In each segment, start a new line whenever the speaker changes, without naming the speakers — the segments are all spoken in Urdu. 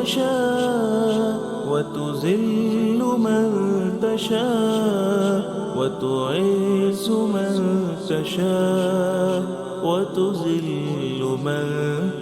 تشاء وتذل من تشاء وتعز من تشاء وتذل من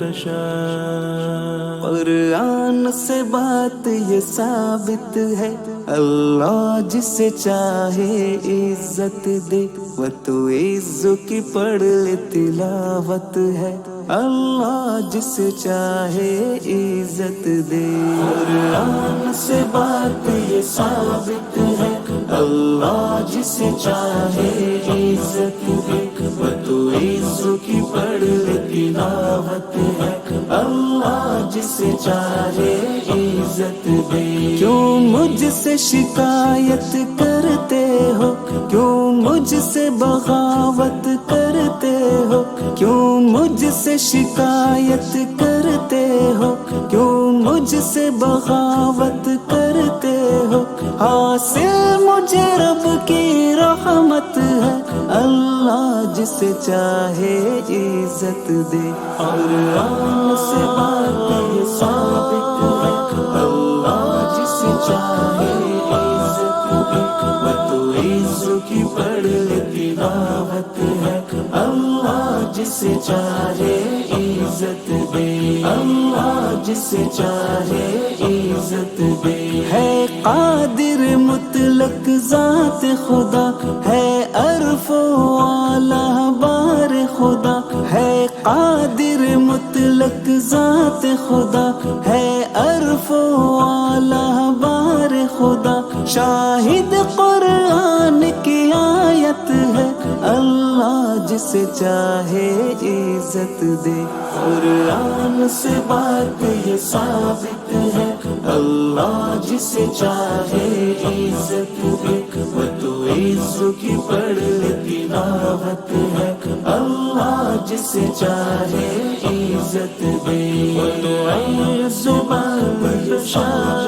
تشاء. قرآن سے بات یہ ثابت ہے اللہ جسے چاہے عزت دے. وہ تو عزو کی پڑھ لے تلاوت ہے اللہ جسے چاہے عزت دے. قرآن سے بات یہ ثابت ہے اللہ جسے چاہے عزت دے. وہ تو عزو کی پڑھ لے تلاوت ہے اللہ جسے چاہے عزت دے. کیوں مجھ سے شکایت کرتے ہو, کیوں مجھ سے بغاوت کرتے ہو, کیوں مجھ سے شکایت کرتے ہو, کیوں مجھ سے بغاوت کرتے ہو. حاصل مجھے رب کی رحمت ہے اللہ جسے چاہے عزت دے. قرآن سے بات یہ ثابت ہے اللہ جسے چاہے عزت دے. وہ تو عزو کی پڑھ لے تلاوت ہے اللہ جسے چاہے عزت دے. اللہ جسے چاہے عزت دے. ہے قادر مطلق ذات خدا, ہے عرف و اعلیٰ بار خدا. ہے قادر مطلق ذات خدا, ہے عرف و اعلیٰ بار خدا. شاہد قرآن کی آیت ہے اللہ جسے چاہے عزت دے. قرآن سے بات یہ ثابت ہے اللہ جسے چاہے عزت دے. وہ تو عزو کی پڑھ لے تلاوت ہے اللہ جسے چاہے عزت دے. وہ تو عز من تشاء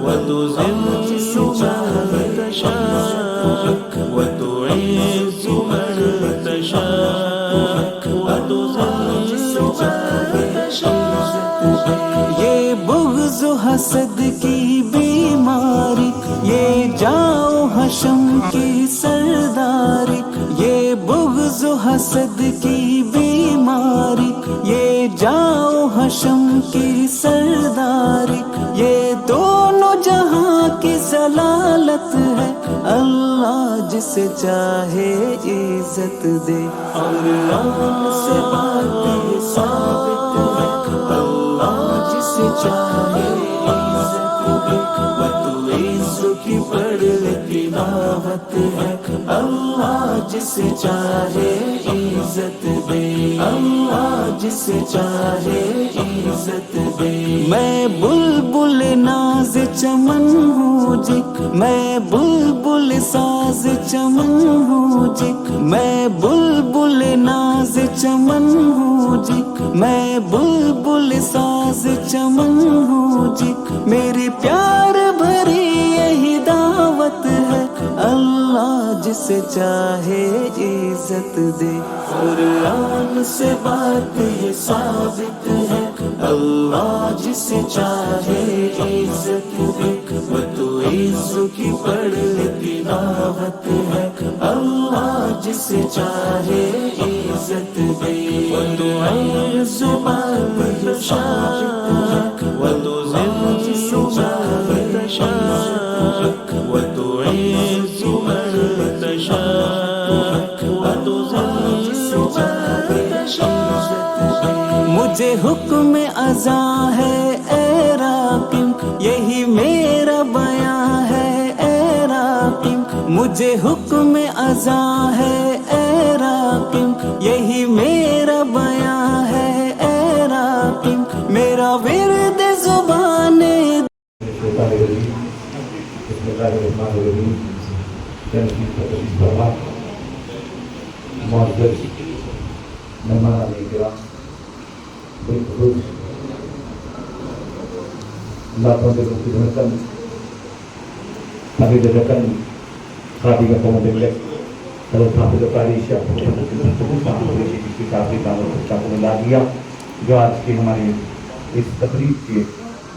وتذل من تشاء وتعز من تشاء وتذل من تشاء. یہ بغض و حسد کی بیماری, یہ جاؤ حشم کی سرداری. یہ بغض و حسد کی بیماری, یہ جاؤ حشم کی سرداری. یہ دونوں جہاں کی ضلالت ہے اللہ جسے چاہے عزت دے. قرآن سے بات یہ ثابت ہے اللہ جسے چاہے عزت دے. وہ تو عزو کی پڑھ لے تلاوت ہے اللہ جسے چاہے عزت دے. اللہ جسے چاہے عزت دے. میں بلبل ناز چمن ہوں جی, میں بلبل ساز چمن ہوں جی, میں بلبل ناز چمن ہوں جی, میں بلبل ساز چمن ہوں جی. میری پیار بھری یہی دعوت ہے اللہ جسے چاہے عزت دے. قرآن سے بات یہ ثابت ہے اللہ جسے چاہے عزت دے. وہ تو عزو کی پڑھ لے تلاوت ہے اللہ جسے چاہے عزت دے. وہ تو عز من تشاء وتذل من تشاء وتعز من تشاء وتذل من تشاء. مجھے حکم ازاں ہے اے راقم, یہی میرا بیاں ہے اے راقم. مجھے حکم ازاں ہے اے راقم, یہی میرا بیاں ہے اے راقم. میرا ورد زبان
معزز مہمان کرام, بالخصوص لاکھوں کے خدمتاً ابھی دکن خاطی کا قوم دلک حضرت حافظ قاری شاہ کی کافی دعوت کو ملا دیا, جو آج کی ہماری اس تقریب کے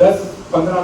10-15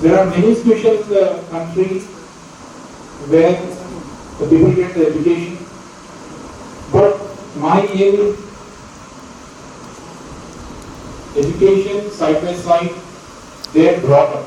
There are many institutions in the country where the people get the education, but my aim is education side by side, they are brought up,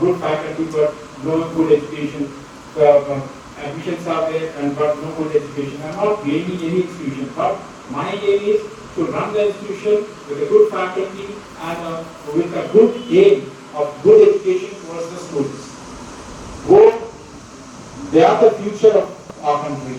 good faculty but no good education. Admissions are there and but no good education. I am not blaming any institution, but my aim is to run the institution with a good faculty and with a good aim of good education towards the students. They are the future of our country.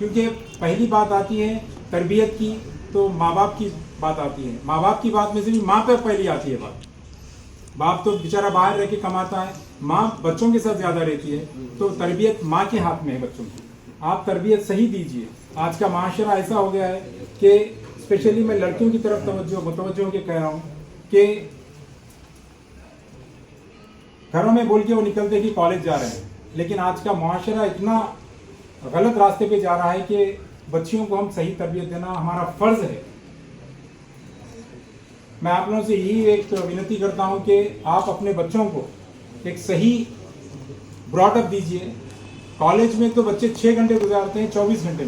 کیونکہ پہلی بات آتی ہے تربیت کی تو ماں باپ کی بات آتی ہے. ماں باپ کی بات میں سے بھی ماں پہ پہلی آتی ہے بات. باپ تو بیچارہ باہر رہ کے کماتا ہے, ماں بچوں کے ساتھ زیادہ رہتی ہے, تو تربیت ماں کے ہاتھ میں ہے بچوں کی. آپ تربیت صحیح دیجئے. آج کا معاشرہ ایسا ہو گیا ہے کہ اسپیشلی میں لڑکیوں کی طرف متوجہ ہو کے کہہ رہا ہوں کہ گھروں میں بول کے وہ نکلتے کہ کالج جا رہے ہیں, لیکن آج کا معاشرہ اتنا غلط راستے پہ جا رہا ہے کہ بچیوں کو ہم صحیح تربیت دینا ہمارا فرض ہے. میں آپ لوگوں سے یہی ایک ونتی کرتا ہوں کہ آپ اپنے بچوں کو ایک صحیح براٹ اپ دیجئے. کالج میں تو بچے 6 گھنٹے گزارتے ہیں 24 گھنٹے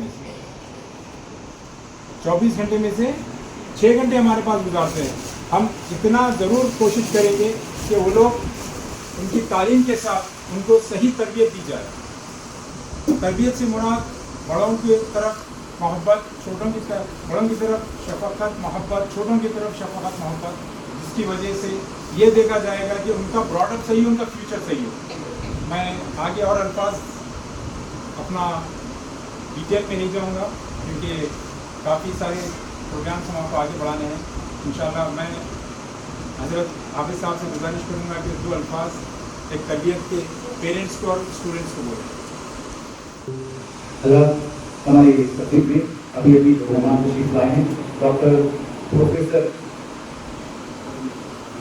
میں سے 6 گھنٹے ہمارے پاس گزارتے ہیں. ہم اتنا ضرور کوشش کریں گے کہ وہ لوگ ان کی تعلیم کے ساتھ ان کو صحیح تربیت دی جائے. تربیت سے مراد بڑوں کی طرف محبت, بڑوں کی طرف شفقت محبت, چھوٹوں کی طرف شفقت محبت, جس کی وجہ سے یہ دیکھا جائے گا کہ ان کا براٹ اپ صحیح ہو, ان کا فیوچر صحیح ہو. میں آگے اور الفاظ اپنا ڈیٹیل میں نہیں جاؤں گا کیونکہ کافی سارے پروگرامس ہم آپ کو آگے بڑھانے ہیں. انشاءاللہ میں حضرت حافظ صاحب سے گزارش کروں گا کہ 2 الفاظ ایک تربیت کے پیرنٹس کو اور اسٹوڈنٹس کو بولیں.
حضرت ہماری تقریب میں ابھی مہمان تشریف لائے ہیں ڈاکٹر پروفیسر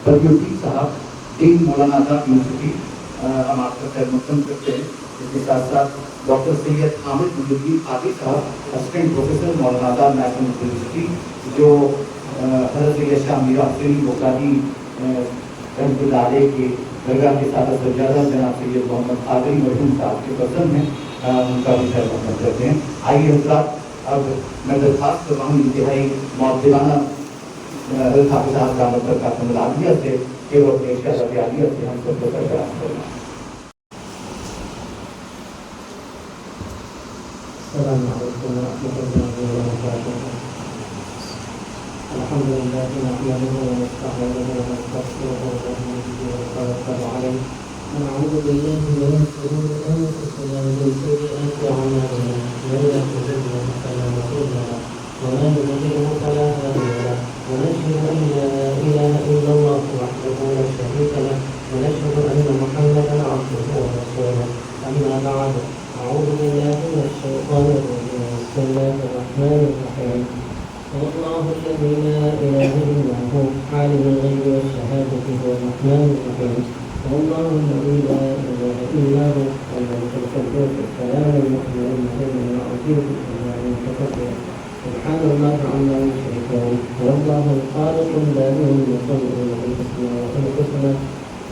بدیعالدین صاحب, ڈین مولانا آزاد یونیورسٹی. ہم آپ کا خیر مقدم کرتے ہیں. اس کے ساتھ ساتھ ڈاکٹر سید حامد محی الدین صاحب, assistant professor Maulana Azad national university, جو حضرت سید شاہ میرا حسین بخاری رحمۃ اللہ علیہ کے درگاہ کے ساتھ سجادہ جناب سید محمد قادری مرحوم صاحب کے پسند ہیں, ان کا بھی خیر مقدم کرتے ہیں. آئیے حضرات, اب میں درخواست کر رہا ہوں انتہائی معدلانہ حضرت حافظ صاحب کا مطلب کا عالیت سے کہ وہ اپنے شرف عالیت سے ہم سب کو سرفراز کرنا.
السلام علیکم ورحمۃ اللہ وبرکاتہ. الحمد لله نحمده ونستعينه ونستغفره ونؤمن به ونتوكل عليه ونعوذ بالله من شرور انفسنا ومن سيئات اعمالنا. من يهده الله فلا مضل له ومن يضلل فلا هادي له. ونشهد ان لا اله الا الله وحده لا شريك له ونشهد ان محمدا عبده ورسوله. اما بعد, اعوذ بالله من الشيطان الرجيم. بسم الله الرحمن الرحيم. والله الذي لا اله الا هو عالم الغيب والشهاده هو الرحمن الرحيم. والله الذي لا اله الا هو الملك القدوس السلام المؤمن المهيمن العزيز الجبار المتكبر. سبحان الله عما يشركون. والله الخالق البارئ المصور له الاسماء الحسنى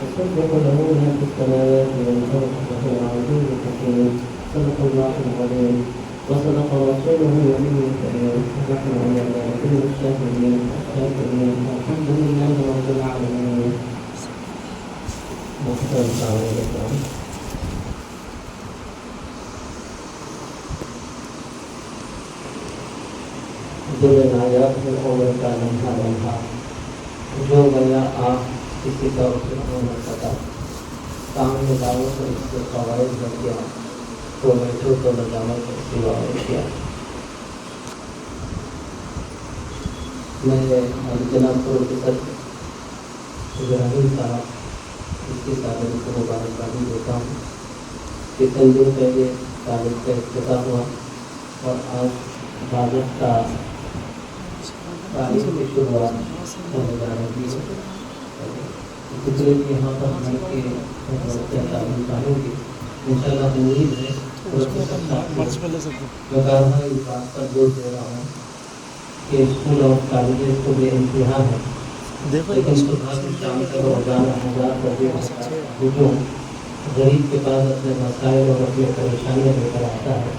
يسبح له ما في السماوات والارض وهو العزيز الحكيم. صدق الله العظيم وصدق رسوله النبي الكريم. ونحن على ذلك من الشاهدين الشاكرين. الحمد لله رب العالمين. دل نایاب ہے عمر کا لمحہ لمحہ, جو گیا آپ کسی کا اسے نہ پتا. کام میں لاؤ تو اس کے فوائد بن گیا, تو بیٹھو تو لگاؤ تو سوا کیا. میں جناب پروفیسر ابراہیم صاحب اس کے کالج کو مبارکبادی دیتا ہوں کہ چند دن پہلے کالج کا افتتاح ہوا اور آج بھارت کا تعلیم کی شروعات ہونے جا رہی ہے. جتنے بھی یہاں پر ہم کے تعلیم پانے گے انشاءاللہ امید ہے. میں کہا اس بات پر زور دے رہا ہوں کہ اسکول اور کالجز کو بے انتہا ہے, لیکن صبح سے شام تک روزانہ ہزار ہجوم غریب کے پاس اپنے مسائل اور اپنی پریشانیاں لے کر آتا ہے.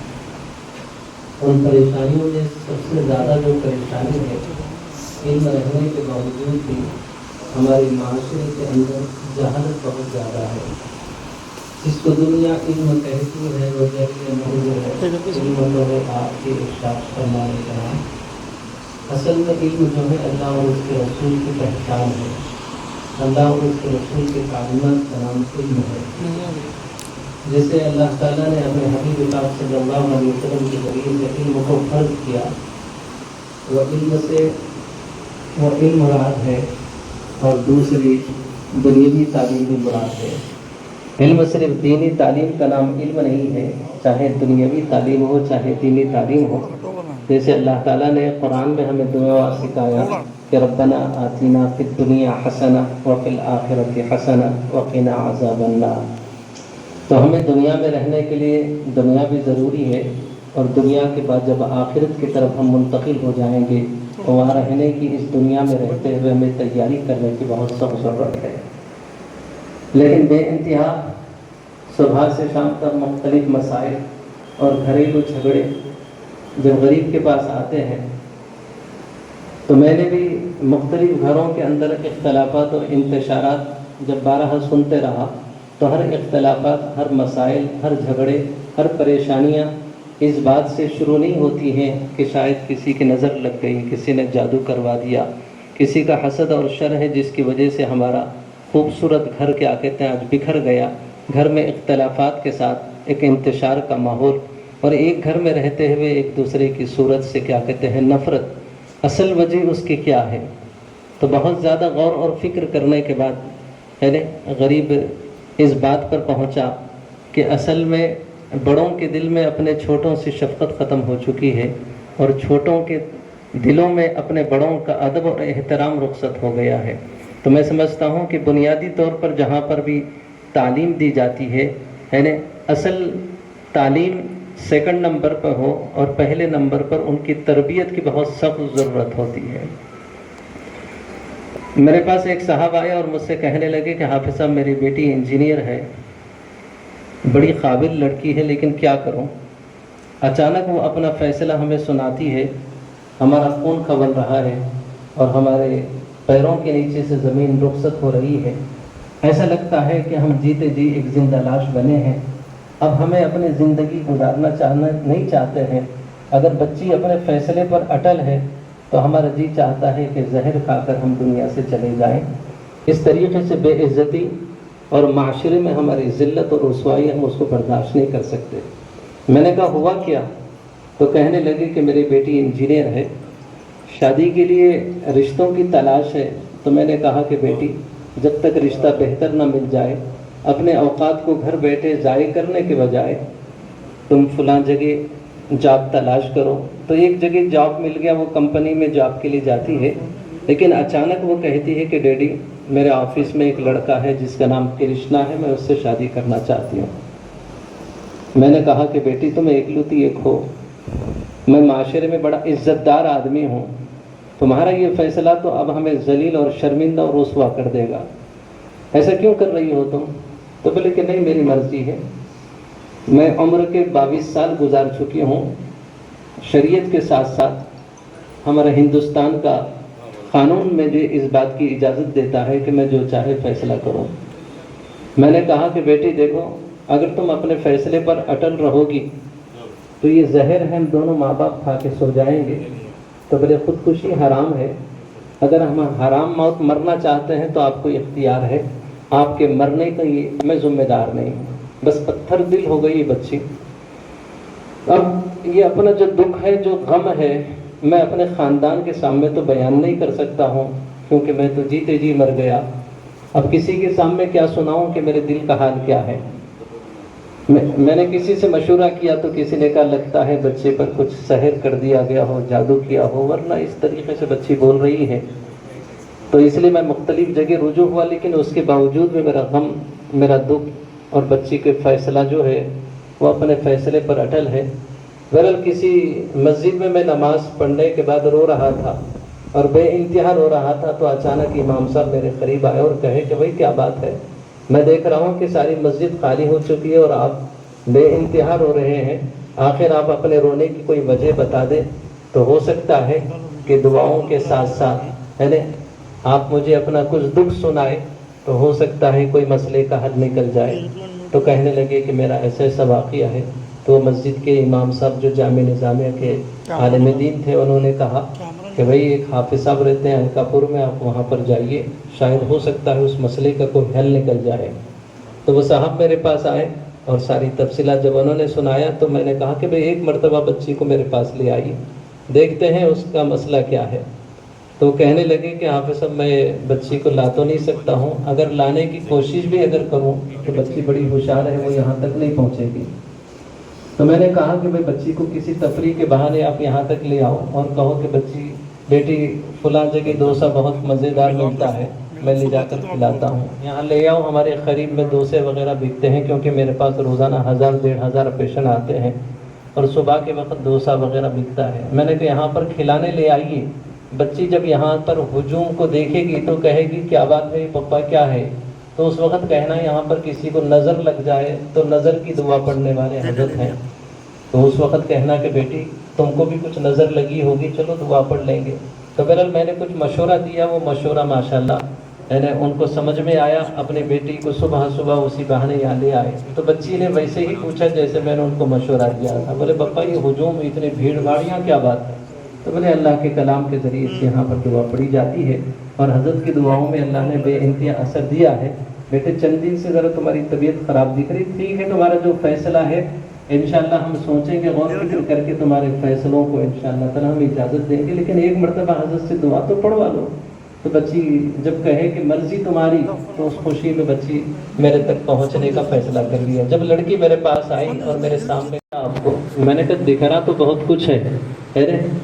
ان پریشانیوں میں سب سے زیادہ جو پریشانی ہے, علم رہنے کے باوجود بھی ہمارے معاشرے کے اندر جہالت بہت زیادہ ہے. جس کو دنیا علم کہتی ہے وہ ذریعہ موضوع ہے. علم جو ہے آپ کے ارشاد فرمانے کا ہے. اصل میں علم جو ہے اللہ اور اس کے رسول کی پہچان ہے. اللہ اور اس کے رسول کے تعلیمات کا نام علم ہے. جیسے اللہ تعالیٰ نے اپنے حبیب پاک صلی اللہ علیہ وسلم کے ذریعے سے علم کو فرض کیا، وہ علم سے وہ علم مراد ہے، اور دوسری دنیاوی تعلیم بھی مراد ہے۔ علم صرف دینی تعلیم کا نام علم نہیں ہے، چاہے دنیاوی تعلیم ہو چاہے دینی تعلیم ہو۔ جیسے اللہ تعالیٰ نے قرآن میں ہمیں دعا سکھایا کہ ربنا آتنا فی الدنیا حسنہ وفی الآخرۃ حسنہ وقنا عذاب النار۔ تو ہمیں دنیا میں رہنے کے لیے دنیا بھی ضروری ہے، اور دنیا کے بعد جب آخرت کی طرف ہم منتقل ہو جائیں گے تو وہاں رہنے کی، اس دنیا میں رہتے ہوئے ہمیں تیاری کرنے کی بہت سخت ضرورت ہے۔ لیکن بے انتہا صبح سے شام تک مختلف مسائل اور گھریلو جھگڑے جب غریب کے پاس آتے ہیں، تو میں نے بھی مختلف گھروں کے اندر اختلافات اور انتشارات جب بارہا سنتے رہا، تو ہر اختلافات، ہر مسائل، ہر جھگڑے، ہر پریشانیاں اس بات سے شروع نہیں ہوتی ہیں کہ شاید کسی کی نظر لگ گئی، کسی نے جادو کروا دیا، کسی کا حسد اور شر ہے جس کی وجہ سے ہمارا خوبصورت گھر کیا کہتے ہیں آج بکھر گیا۔ گھر میں اختلافات کے ساتھ ایک انتشار کا ماحول، اور ایک گھر میں رہتے ہوئے ایک دوسرے کی صورت سے کیا کہتے ہیں نفرت۔ اصل وجہ اس کی کیا ہے؟ تو بہت زیادہ غور اور فکر کرنے کے بعد غریب اس بات پر پہنچا کہ اصل میں بڑوں کے دل میں اپنے چھوٹوں سے شفقت ختم ہو چکی ہے، اور چھوٹوں کے دلوں میں اپنے بڑوں کا ادب اور احترام رخصت ہو گیا ہے۔ تو میں سمجھتا ہوں کہ بنیادی طور پر جہاں پر بھی تعلیم دی جاتی ہے اصل تعلیم سیکنڈ نمبر پر ہو، اور پہلے نمبر پر ان کی تربیت کی بہت سخت ضرورت ہوتی ہے۔ میرے پاس ایک صاحب آئے اور مجھ سے کہنے لگے کہ حافظ صاحب میری بیٹی انجینئر ہے، بڑی قابل لڑکی ہے، لیکن کیا کروں؟ اچانک وہ اپنا فیصلہ ہمیں سناتی ہے، ہمارا خون کھول رہا ہے اور ہمارے پیروں کے نیچے سے زمین رخصت ہو رہی ہے، ایسا لگتا ہے کہ ہم جیتے جی ایک زندہ لاش بنے ہیں، اب ہمیں اپنی زندگی گزارنا نہیں چاہتے ہیں۔ اگر بچی اپنے فیصلے پر اٹل ہے تو ہمارا جی چاہتا ہے کہ زہر کھا کر ہم دنیا سے چلے جائیں۔ اس طریقے سے بے عزتی اور معاشرے میں ہماری ذلت اور رسوائی ہم اس کو برداشت نہیں کر سکتے۔ میں نے کہا ہوا کیا؟ تو کہنے لگے کہ میری بیٹی انجینئر ہے، شادی کے لیے رشتوں کی تلاش ہے۔ تو میں نے کہا کہ بیٹی جب تک رشتہ بہتر نہ مل جائے، اپنے اوقات کو گھر بیٹھے ضائع کرنے کے بجائے تم فلاں جگہ جاب تلاش کرو۔ تو ایک جگہ جاب مل گیا، وہ کمپنی میں جاب کے لیے جاتی ہے، لیکن اچانک وہ کہتی ہے کہ ڈیڈی میرے آفس میں ایک لڑکا ہے جس کا نام کرشنا ہے، میں اس سے شادی کرنا چاہتی ہوں۔ میں نے کہا کہ بیٹی تم ایکلوتی ایک ہو، میں معاشرے میں بڑا عزت دار آدمی ہوں، تمہارا یہ فیصلہ تو اب ہمیں ذلیل اور شرمندہ اور رسوا کر دے گا، ایسا کیوں کر رہی ہو تم؟ تو بولے کہ نہیں میری مرضی ہے، میں عمر کے 22 سال گزار چکی ہوں، شریعت کے ساتھ ساتھ ہمارا ہندوستان کا قانون مجھے اس بات کی اجازت دیتا ہے کہ میں جو چاہے فیصلہ کروں۔ میں نے کہا کہ بیٹی دیکھو اگر تم اپنے فیصلے پر اٹل رہو گی تو یہ زہر ہم دونوں ماں باپ کھا کے سو جائیں گے۔ تو بولے خودکشی حرام ہے، اگر ہم حرام موت مرنا چاہتے ہیں تو آپ کو اختیار ہے، آپ کے مرنے کا یہ میں ذمہ دار نہیں ہوں۔ بس پتھر دل ہو گئی بچی۔ اب یہ اپنا جو دکھ ہے، جو غم ہے، میں اپنے خاندان کے سامنے تو بیان نہیں کر سکتا ہوں کیونکہ میں تو جیتے جی مر گیا۔ اب کسی کے سامنے کیا سناؤں کہ میرے دل کا حال کیا ہے؟ میں نے کسی سے مشورہ کیا تو کسی نے کہا لگتا ہے بچے پر کچھ سحر کر دیا گیا ہو، جادو کیا ہو، ورنہ اس طریقے سے بچی بول رہی ہے۔ تو اس لیے میں مختلف جگہ رجوع ہوا، لیکن اس کے باوجود بھی میرا غم، میرا دکھ اور بچی کے فیصلہ جو ہے وہ اپنے فیصلے پر اٹل ہے۔ بہرحال کسی مسجد میں میں نماز پڑھنے کے بعد رو رہا تھا اور بے انتہا رو رہا تھا، تو اچانک امام صاحب میرے قریب آئے اور کہے کہ بھائی کیا بات ہے؟ میں دیکھ رہا ہوں کہ ساری مسجد خالی ہو چکی ہے اور آپ بے انتہا رو رہے ہیں، آخر آپ اپنے رونے کی کوئی وجہ بتا دیں تو ہو سکتا ہے کہ دعاؤں کے ساتھ ساتھ آپ مجھے اپنا کچھ دکھ سنائے تو ہو سکتا ہے کوئی مسئلے کا حل نکل جائے۔ تو کہنے لگے کہ میرا ایسا ایسا واقعہ ہے۔ تو مسجد کے امام صاحب جو جامع نظامیہ کے عالم دین تھے، انہوں نے کہا کہ بھائی ایک حافظ صاحب رہتے ہیں انکا پور میں، آپ وہاں پر جائیے، شاید ہو سکتا ہے اس مسئلے کا کوئی حل نکل جائے۔ تو وہ صاحب میرے پاس آئے
اور ساری تفصیلات جب انہوں نے سنایا تو میں نے کہا کہ بھئی ایک مرتبہ بچی کو میرے پاس لے آئیے، دیکھتے ہیں اس کا مسئلہ کیا ہے۔ تو وہ کہنے لگے کہ حافظ صاحب میں بچی کو لا تو نہیں سکتا ہوں، اگر لانے کی کوشش بھی اگر کروں تو بچی بڑی ہوشیار ہے، وہ یہاں تک نہیں پہنچے گی۔ تو میں نے کہا کہ بھئی بچی کو کسی تفریح کے بہانے آپ یہاں تک لے آؤ اور کہو کہ بچی بیٹی فلاں جگہ ڈوسا بہت مزیدار ملتا ہے، میں لے جا کر کھلاتا ہوں، یہاں لے آؤ، ہمارے قریب میں ڈوسے وغیرہ بکتے ہیں کیونکہ میرے پاس روزانہ 1000-1500 پیشنٹ آتے ہیں اور صبح کے وقت ڈوسا وغیرہ بکتا ہے۔ میں نے کہا یہاں پر کھلانے لے آئیے، بچی جب یہاں پر ہجوم کو دیکھے گی تو کہے گی کیا بات ہے پپا کیا ہے، تو اس وقت کہنا یہاں پر کسی کو نظر لگ جائے تو نظر کی دعا پڑھنے والے حضرت ہیں، تو اس وقت کہنا کہ بیٹی تم کو بھی کچھ نظر لگی ہوگی، چلو دعا پڑھ لیں گے۔ تو بہرحال میں نے کچھ مشورہ دیا، وہ مشورہ ماشاءاللہ ان کو سمجھ میں آیا، اپنی بیٹی کو صبح صبح اسی بہانے یہاں لے آئے۔ تو بچی نے ویسے ہی پوچھا جیسے میں نے ان کو مشورہ دیا تھا، بولے پپا یہ ہجوم اتنے بھیڑ بھاڑیاں کیا بات ہے؟ تو بولے اللہ کے کلام کے ذریعے سے یہاں پر دعا پڑھی جاتی ہے اور حضرت کی دعاؤں میں اللہ نے بے انتہا اثر دیا ہے۔ بیٹے چند دن سے ذرا تمہاری طبیعت خراب دکھ رہی، ٹھیک ہے تمہارا جو فیصلہ ہے انشاءاللہ ہم سوچیں گے، غور فکر کر کے تمہارے فیصلوں کو انشاءاللہ تعالی ہم اجازت دیں گے، لیکن ایک مرتبہ حضرت سے دعا تو پڑھوا لو۔ تو بچی جب کہے کہ مرضی تمہاری تو اس خوشی میں بچی میرے تک پہنچنے کا فیصلہ کر لیا۔ جب لڑکی میرے پاس آئی اور میرے سامنے آپ کو میں نے کہا دکھ رہا تو بہت کچھ ہے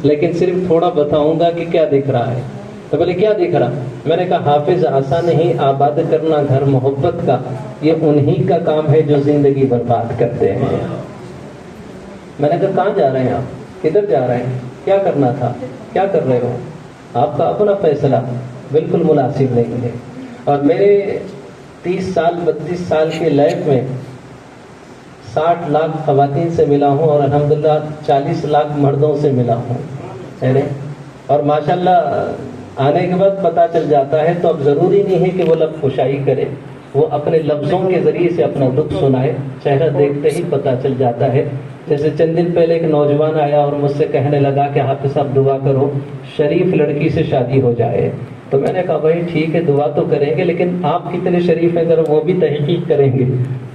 لیکن صرف تھوڑا بتاؤں گا کہ کیا دکھ رہا ہے۔ تو بولے کیا دکھ رہا؟ میں نے کہا حافظ آسان نہیں آباد کرنا گھر محبت کا، یہ انہی کا کام ہے جو زندگی برباد کرتے ہیں۔ میں نے کہا کہاں جا رہے ہیں آپ، کدھر جا رہے ہیں، کیا کرنا تھا، کیا کر رہے ہو، آپ کا اپنا فیصلہ بالکل مناسب نہیں ہے۔ اور میرے 30 سال 32 سال کے لائف میں 60 لاکھ خواتین سے ملا ہوں اور الحمدللہ 40 لاکھ مردوں سے ملا ہوں، اور ماشاءاللہ آنے کے بعد پتہ چل جاتا ہے تو اب ضروری نہیں ہے کہ وہ لفظ خوشائی کرے، وہ اپنے لفظوں کے ذریعے سے اپنا دکھ سنائے، چہرہ دیکھتے ہی پتہ چل جاتا ہے۔ جیسے چند دن پہلے ایک نوجوان آیا اور مجھ سے کہنے لگا کہ حافظ صاحب دعا کرو شریف لڑکی سے شادی ہو جائے۔ تو میں نے کہا بھائی ٹھیک ہے دعا تو کریں گے، لیکن آپ کتنے شریف ہیں ذرا وہ بھی تحقیق کریں گے۔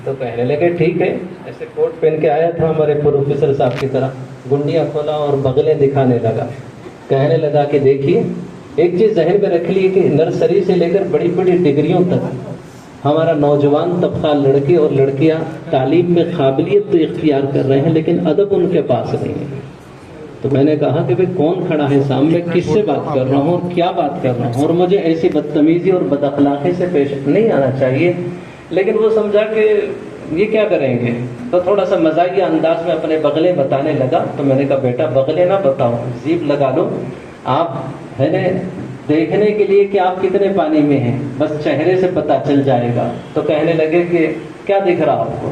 تو کہنے لگے ٹھیک ہے، ایسے کوٹ پہن کے آیا تھا ہمارے پروفیسر صاحب کی طرح، گنڈیاں کھولا اور بغلیں دکھانے لگا، کہنے لگا کہ دیکھیے ایک چیز ذہن میں رکھ لیے کہ نرسری سے لے کر بڑی بڑی ڈگریوں تک ہمارا نوجوان طبقہ لڑکے اور لڑکیاں تعلیم میں قابلیت تو اختیار کر رہے ہیں لیکن ادب ان کے پاس نہیں ہے۔ تو میں نے کہا کہ بھئی کون کھڑا ہے سامنے، کس سے بات کر رہا ہوں اور کیا بات کر رہا ہوں، اور مجھے ایسی بدتمیزی اور بد اخلاقی سے پیش نہیں آنا چاہیے، لیکن وہ سمجھا کہ یہ کیا کریں گے، تو تھوڑا سا مزاحیہ انداز میں اپنے بغلیں بتانے لگا۔ تو میں نے کہا بیٹا بغلیں نہ بتاؤ، زیب لگا لو، آپ ہے نا دیکھنے کے لیے کہ آپ کتنے پانی میں ہیں بس چہرے سے پتہ چل جائے گا۔ تو کہنے لگے کہ کیا دکھ رہا آپ کو؟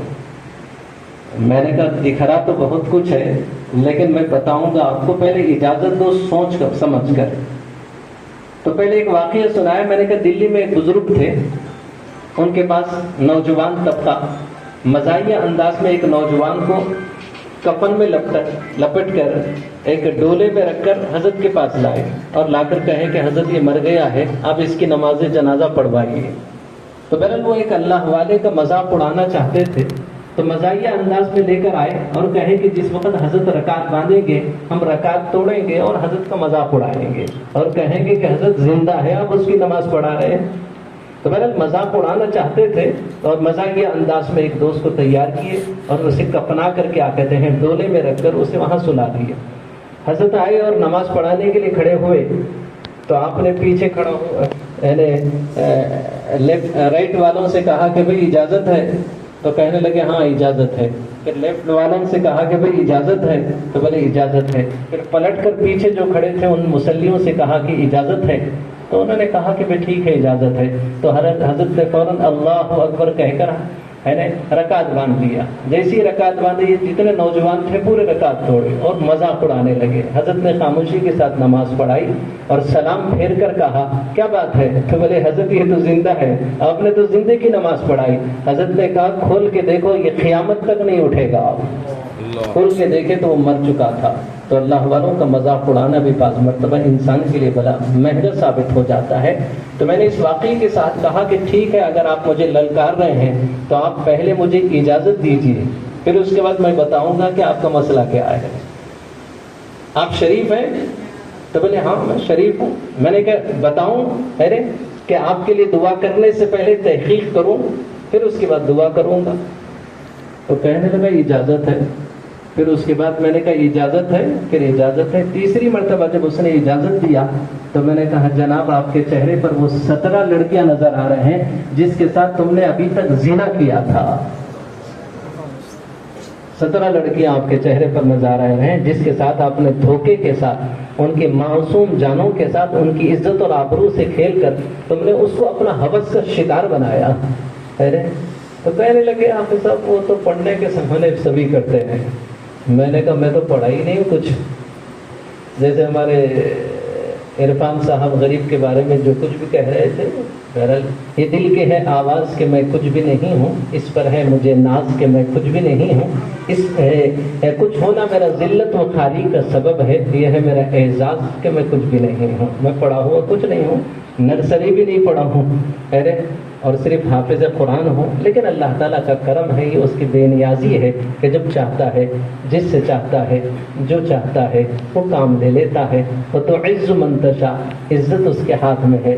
میں نے کہا دکھ رہا تو بہت کچھ ہے لیکن میں بتاؤں گا آپ کو، پہلے اجازت دو سوچ کر سمجھ کر۔ تو پہلے ایک واقعہ سنایا، میں نے کہا دلی میں ایک بزرگ تھے، ان کے پاس نوجوان طبقہ مزاحیہ انداز میں ایک نوجوان کو کفن میں لپٹ کر ایک ڈولے میں رکھ کر حضرت کے پاس لائے اور لا کر کہے کہ حضرت یہ مر گیا ہے، آپ اس کی نماز جنازہ پڑھوائیے۔ تو بہرحال وہ ایک اللہ والے کا مذاق اڑانا چاہتے تھے، تو مزاحیہ انداز میں لے کر آئے اور کہے کہ جس وقت حضرت رکعت باندھیں گے ہم رکعت توڑیں گے اور حضرت کا مذاق اڑائیں گے اور کہیں گے کہ حضرت زندہ ہے آپ اس کی نماز پڑھا رہے ہیں۔ تو بہرحال مذاق اڑانا چاہتے تھے اور مزاحیہ انداز میں ایک دوست کو تیار کیے اور اسے کفنا کر کے کہتے ہیں ڈولے میں رکھ کر اسے وہاں سلا دیا۔ حضرت آئے اور نماز پڑھانے کے لیے کھڑے ہوئے تو آپ نے پیچھے کھڑا ہو رائٹ والوں سے کہا کہ بھئی اجازت ہے، تو کہنے لگے ہاں اجازت ہے۔ پھر لیفٹ والوں سے کہا کہ بھئی اجازت ہے، تو بولے اجازت ہے۔ پھر پلٹ کر پیچھے جو کھڑے تھے ان مسلیوں سے کہا کہ اجازت ہے، تو انہوں نے کہا کہ بھئی ٹھیک ہے اجازت ہے۔ تو حضرت نے فوراً اللہ اکبر کہہ کر ہے نا رکعت باندھ لیا۔ جیسی رکعت باندھی جتنے نوجوان تھے پورے رکعت توڑے اور مذاق اڑانے لگے۔ حضرت نے خاموشی کے ساتھ نماز پڑھائی اور سلام پھیر کر کہا کیا بات ہے؟ تو بولے حضرت یہ تو زندہ ہے، آپ نے تو زندے کی نماز پڑھائی۔ حضرت نے کہا کھول کے دیکھو یہ قیامت تک نہیں اٹھے گا آپ۔ کھول کے دیکھے تو وہ مر چکا تھا. تو اللہ والوں کا مذاق اڑانا بھی بعض مرتبہ انسان کے لیے بڑا مہنگا ثابت ہو جاتا ہے. تو میں نے اس واقعے کے ساتھ کہا کہ ٹھیک ہے اگر آپ مجھے للکار رہے ہیں تو آپ پہلے مجھے اجازت دیجیے, پھر اس کے بعد میں بتاؤں گا کہ آپ کا مسئلہ کیا ہے. آپ شریف ہیں؟ تو بولے ہاں میں شریف ہوں. میں نے کہا بتاؤں ارے کہ آپ کے لیے دعا کرنے سے پہلے تحقیق کروں پھر اس کے بعد دعا کروں گا. تو کہنے لگا اجازت ہے. پھر اس کے بعد میں نے کہا اجازت ہے, پھر اجازت ہے. تیسری مرتبہ جب اس نے اجازت دیا تو میں نے کہا جناب آپ کے چہرے پر وہ 17 لڑکیاں نظر آ رہے ہیں جس کے ساتھ تم نے ابھی تک زنا کیا تھا. 17 لڑکیاں آپ کے چہرے پر نظر آ رہے ہیں جس کے ساتھ آپ نے دھوکے کے ساتھ ان کے معصوم جانوں کے ساتھ ان کی عزت اور آبرو سے کھیل کر تم نے اس کو اپنا ہوس کا شکار بنایا. تو کہنے لگے آپ صاحب وہ تو پڑھنے کے سمانے سبھی کرتے ہیں. میں نے کہا میں تو پڑھا ہی نہیں ہوں کچھ. جیسے ہمارے عرفان صاحب غریب کے بارے میں جو کچھ بھی کہہ رہے تھے, بہرحال یہ دل کے ہے آواز کہ میں کچھ بھی نہیں ہوں, اس پر ہے مجھے ناز کہ میں کچھ بھی نہیں ہوں, اس کچھ ہونا میرا ذلت و خالی کا سبب ہے, یہ ہے میرا اعزاز کہ میں کچھ بھی نہیں ہوں. میں پڑھا ہوا کچھ نہیں ہوں, نرسری بھی نہیں پڑھا ہوں اور صرف حافظ قرآن ہوں, لیکن اللہ تعالیٰ کا کرم ہے, یہ اس کی بے نیازی ہے کہ جب چاہتا ہے جس سے چاہتا ہے جو چاہتا ہے وہ کام لے لیتا ہے. وہ تو عز من تشاء, عزت اس کے ہاتھ میں ہے.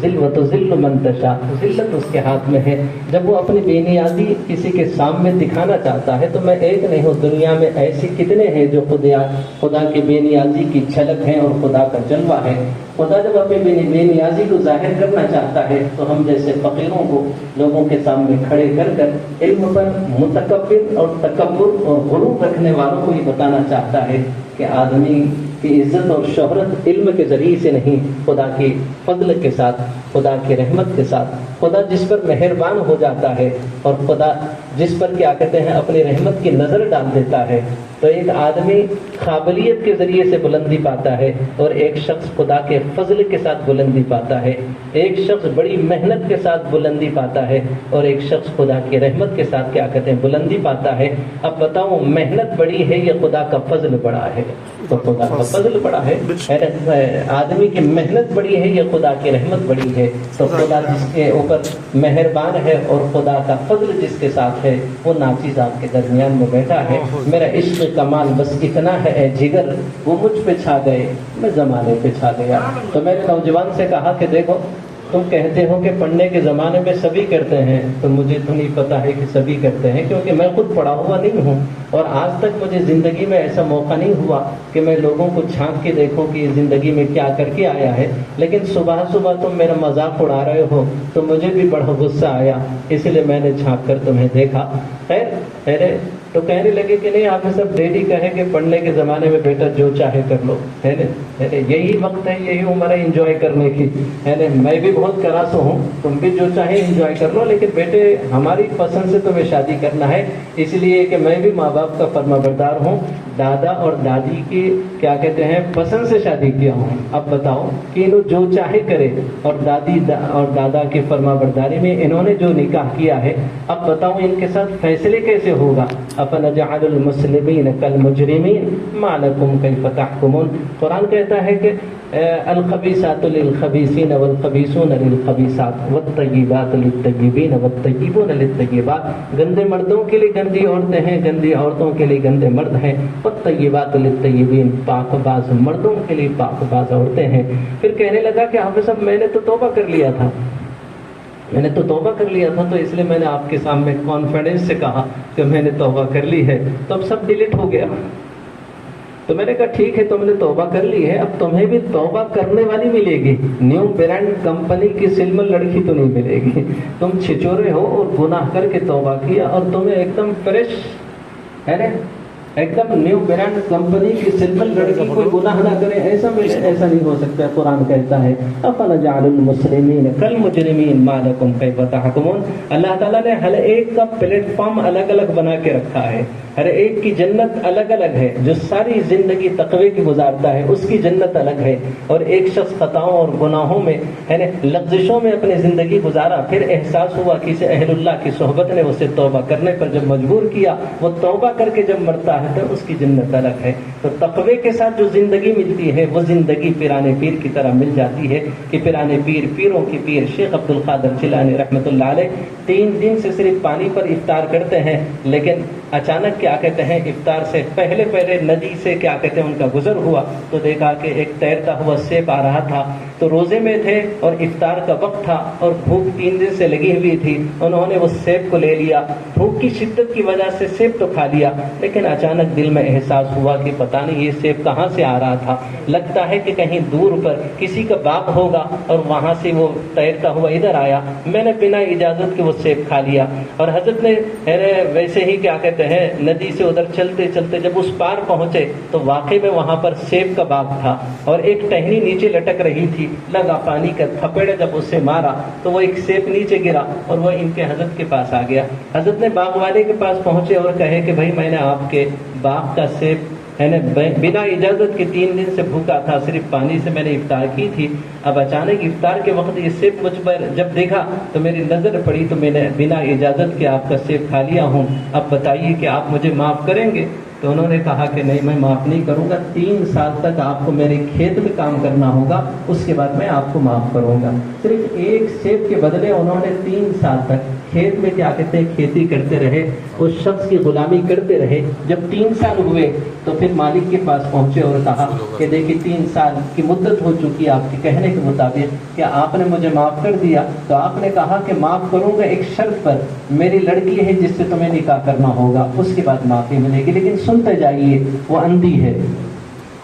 ذل من تشاء, ذلت اس کے ہاتھ میں ہے. جب وہ اپنی بے نیازی کسی کے سامنے دکھانا چاہتا ہے تو میں ایک نہیں ہوں, دنیا میں ایسے کتنے ہیں جو خدا کی بے نیازی کی جھلک ہے اور خدا کا جلوہ ہے. خدا جب اپنی بے نیازی کو ظاہر کرنا چاہتا ہے تو ہم جیسے فقیروں کو لوگوں کے سامنے کھڑے کر کر علم پر متکبر اور تکبر اور غرور رکھنے والوں کو یہ بتانا چاہتا ہے کہ آدمی کی عزت اور شہرت علم کے ذریعے سے نہیں, خدا کی فضل کے ساتھ, خدا کی رحمت کے ساتھ. خدا جس پر مہربان ہو جاتا ہے اور خدا جس پر کیا کہتے ہیں اپنی رحمت کی نظر ڈال دیتا ہے تو ایک آدمی قابلیت کے ذریعے سے بلندی پاتا ہے اور ایک شخص خدا کے فضل کے ساتھ بلندی پاتا ہے. ایک شخص بڑی محنت کے ساتھ بلندی پاتا ہے اور ایک شخص خدا کی رحمت کے ساتھ کیا کہتے ہیں بلندی پاتا ہے. اب بتاؤ محنت بڑی ہے یا خدا کا فضل بڑا ہے؟ تو خدا کا فضل بڑا ہے. آدمی کی محنت بڑی ہے یا خدا کی رحمت بڑی ہے؟ تو خدا جس کے اوپر مہربان ہے اور خدا کا فضل جس کے ساتھ ہے وہ ناچیز آپ کے درمیان میں بیٹھا ہے. میرا عشق کمال بس اتنا ہے اے جگر, وہ مجھ پہ چھا گئے میں زمانے پہ چھا گیا. تو میں نے نوجوان سے کہا کہ دیکھو تم کہتے ہو کہ پڑھنے کے زمانے میں سبھی کرتے ہیں, تو مجھے تو نہیں پتا ہے کہ سبھی کرتے ہیں کیونکہ میں خود پڑھا ہوا نہیں ہوں اور آج تک مجھے زندگی میں ایسا موقع نہیں ہوا کہ میں لوگوں کو چھانک کے دیکھوں کہ یہ زندگی میں کیا کر کے آیا ہے. لیکن صبح صبح تم میرا مذاق اڑا رہے ہو تو مجھے بھی بڑا غصہ آیا, اس لیے میں نے چھانک کر تمہیں دیکھا. خیر تو کہنے لگے کہ نہیں آپ سب ڈیڈی کہے کہ پڑھنے کے زمانے میں بیٹا جو چاہے کر لو, یہی وقت ہے, یہی عمر ہے انجوائے کرنے کی. میں بھی بہت کراسو ہوں, تم بھی جو چاہے انجوائے کر لو, لیکن بیٹے ہماری پسند سے تمہیں شادی کرنا ہے, اس لیے کہ میں بھی ماں باپ کا فرما بردار ہوں, دادا اور دادی کی کیا کہتے ہیں پسند سے شادی کیا ہوں. اب بتاؤ کہ انہوں جو چاہے کرے اور دادی اور دادا کی فرما برداری میں انہوں نے جو نکاح کیا ہے, اب بتاؤ ان کے ساتھ فیصلے کیسے ہوگا؟ اَفَنَجْعَلُ الْمُسْلِمِينَ كَالْمُجْرِمِينَ مَا لَكُمْ كَيْفَ تَحْكُمُونَ. قرآن کہتا ہے کہ الخبیثات للخبیثین والخبیثون للخبیثات والطیبات للطیبین والطیبون للطیبات. گندے مردوں کے لیے گندی عورتیں ہیں, گندی عورتوں کے لیے گندے مرد ہیں. والطیبات للطیبین, پاک باز مردوں کے لیے پاک باز عورتیں ہیں. پھر کہنے لگا کہ حافظ صاحب میں نے تو توبہ کر لیا تھا, تو اس لیے میں نے آپ کے سامنے کانفیڈنس سے کہا کہ میں نے توبہ کر لی ہے, تو اب سب ڈیلیٹ ہو گیا. تو میں نے کہا ٹھیک ہے تم نے توبہ کر لی ہے, اب تمہیں بھی توبہ کرنے والی ملے گی. نیو برانڈ کمپنی کی سلمل لڑکی تو نہیں ملے گی. تم چھچورے ہو اور گناہ کر کے توبہ کیا اور تمہیں ایک دم فریش ہے نا, ایک دم نیو برانڈ کمپنی کی سلمل لڑکی کوئی گناہ نہ کرے, ایسا نہیں ہو سکتا. قرآن کہتا ہے اَفَنَجْعَلُ الْمُسْلِمِينَ كَالْمُجْرِمِينَ مَا لَكُمْ كَيْفَ تَحْكُمُونَ. اللہ تعالیٰ نے ہر ایک کا پلیٹ فارم الگ الگ بنا کے رکھا ہے, ہر ایک کی جنت الگ الگ ہے. جو ساری زندگی تقوی کی گزارتا ہے اس کی جنت الگ ہے, اور ایک شخص خطاؤں اور گناہوں میں لغزشوں میں اپنی زندگی گزارا, پھر احساس ہوا کسی اہل اللہ کی صحبت نے اسے توبہ کرنے پر جب مجبور کیا, وہ توبہ کر کے جب مرتا ہے تو اس کی جنت الگ ہے. تو تقوی کے ساتھ جو زندگی ملتی ہے وہ زندگی پیرانے پیر کی طرح مل جاتی ہے کہ پیرانے پیر پیروں کی پیر شیخ عبد القادر جیلانی رحمۃ اللہ علیہ 3 دن سے صرف پانی پر افطار کرتے ہیں، لیکن اچانک کیا کہتے ہیں افطار سے پہلے ندی سے کیا کہتے ہیں ان کا گزر ہوا تو دیکھا کہ ایک تیرتا ہوا سیب آ رہا تھا. تو روزے میں تھے اور افطار کا وقت تھا اور بھوک 3 دن سے لگی ہوئی تھی. انہوں نے وہ سیب کو لے لیا. بھوک کی شدت کی وجہ سے سیب تو کھا لیا، لیکن اچانک دل میں احساس ہوا کہ پتہ نہیں یہ سیب کہاں سے آ رہا تھا. لگتا ہے کہ کہیں دور پر کسی کا باغ ہوگا اور وہاں سے وہ تیرتا ہوا ادھر آیا. میں نے بنا اجازت کے وہ سیب کھا لیا. اور حضرت نے ویسے ہی کیا کہتے ہیں ندی سے ادھر چلتے چلتے جب اس پار پہنچے تو واقعی میں وہاں پر سیب کا باغ تھا اور ایک ٹہنی نیچے لٹک رہی تھی. لگا پانی کا تھپڑ جب اسے مارا تو وہ ایک سیب نیچے گرا اور وہ ان کے حضرت کے پاس آ گیا. حضرت نے باغ والے کے پاس پہنچے اور کہے کہ بھائی میں نے آپ کے باغ کا سیب بنا اجازت کے 3 دن سے بھوکا تھا، صرف پانی سے میں نے افطار کی تھی. اب اچانک افطار کے وقت یہ سیب مجھ پر جب دیکھا تو میری نظر پڑی تو میں نے بنا اجازت کے آپ کا سیب کھا لیا ہوں. اب بتائیے کہ آپ مجھے معاف کریں گے؟ تو انہوں نے کہا کہ نہیں، میں معاف نہیں کروں گا. 3 سال تک آپ کو میرے کھیت میں کام کرنا ہوگا، اس کے بعد میں آپ کو معاف کروں گا. صرف ایک سیب کے بدلے انہوں نے 3 سال تک کھیت میں کیا کہتے ہیں کھیتی کرتے رہے، اس شخص کی غلامی کرتے رہے. جب 3 سال ہوئے تو پھر مالک کے پاس پہنچے اور کہا کہ دیکھیے 3 سال کی مدت ہو چکی آپ کے کہنے کے مطابق، کہ آپ نے مجھے معاف کر دیا؟ تو آپ نے کہا کہ معاف کروں گا ایک شرط پر، میری لڑکی ہے جس سے تمہیں نکاح کرنا ہوگا، اس کے بعد معافی ملے گی. لیکن سنتے جائیے، وہ اندھی ہے،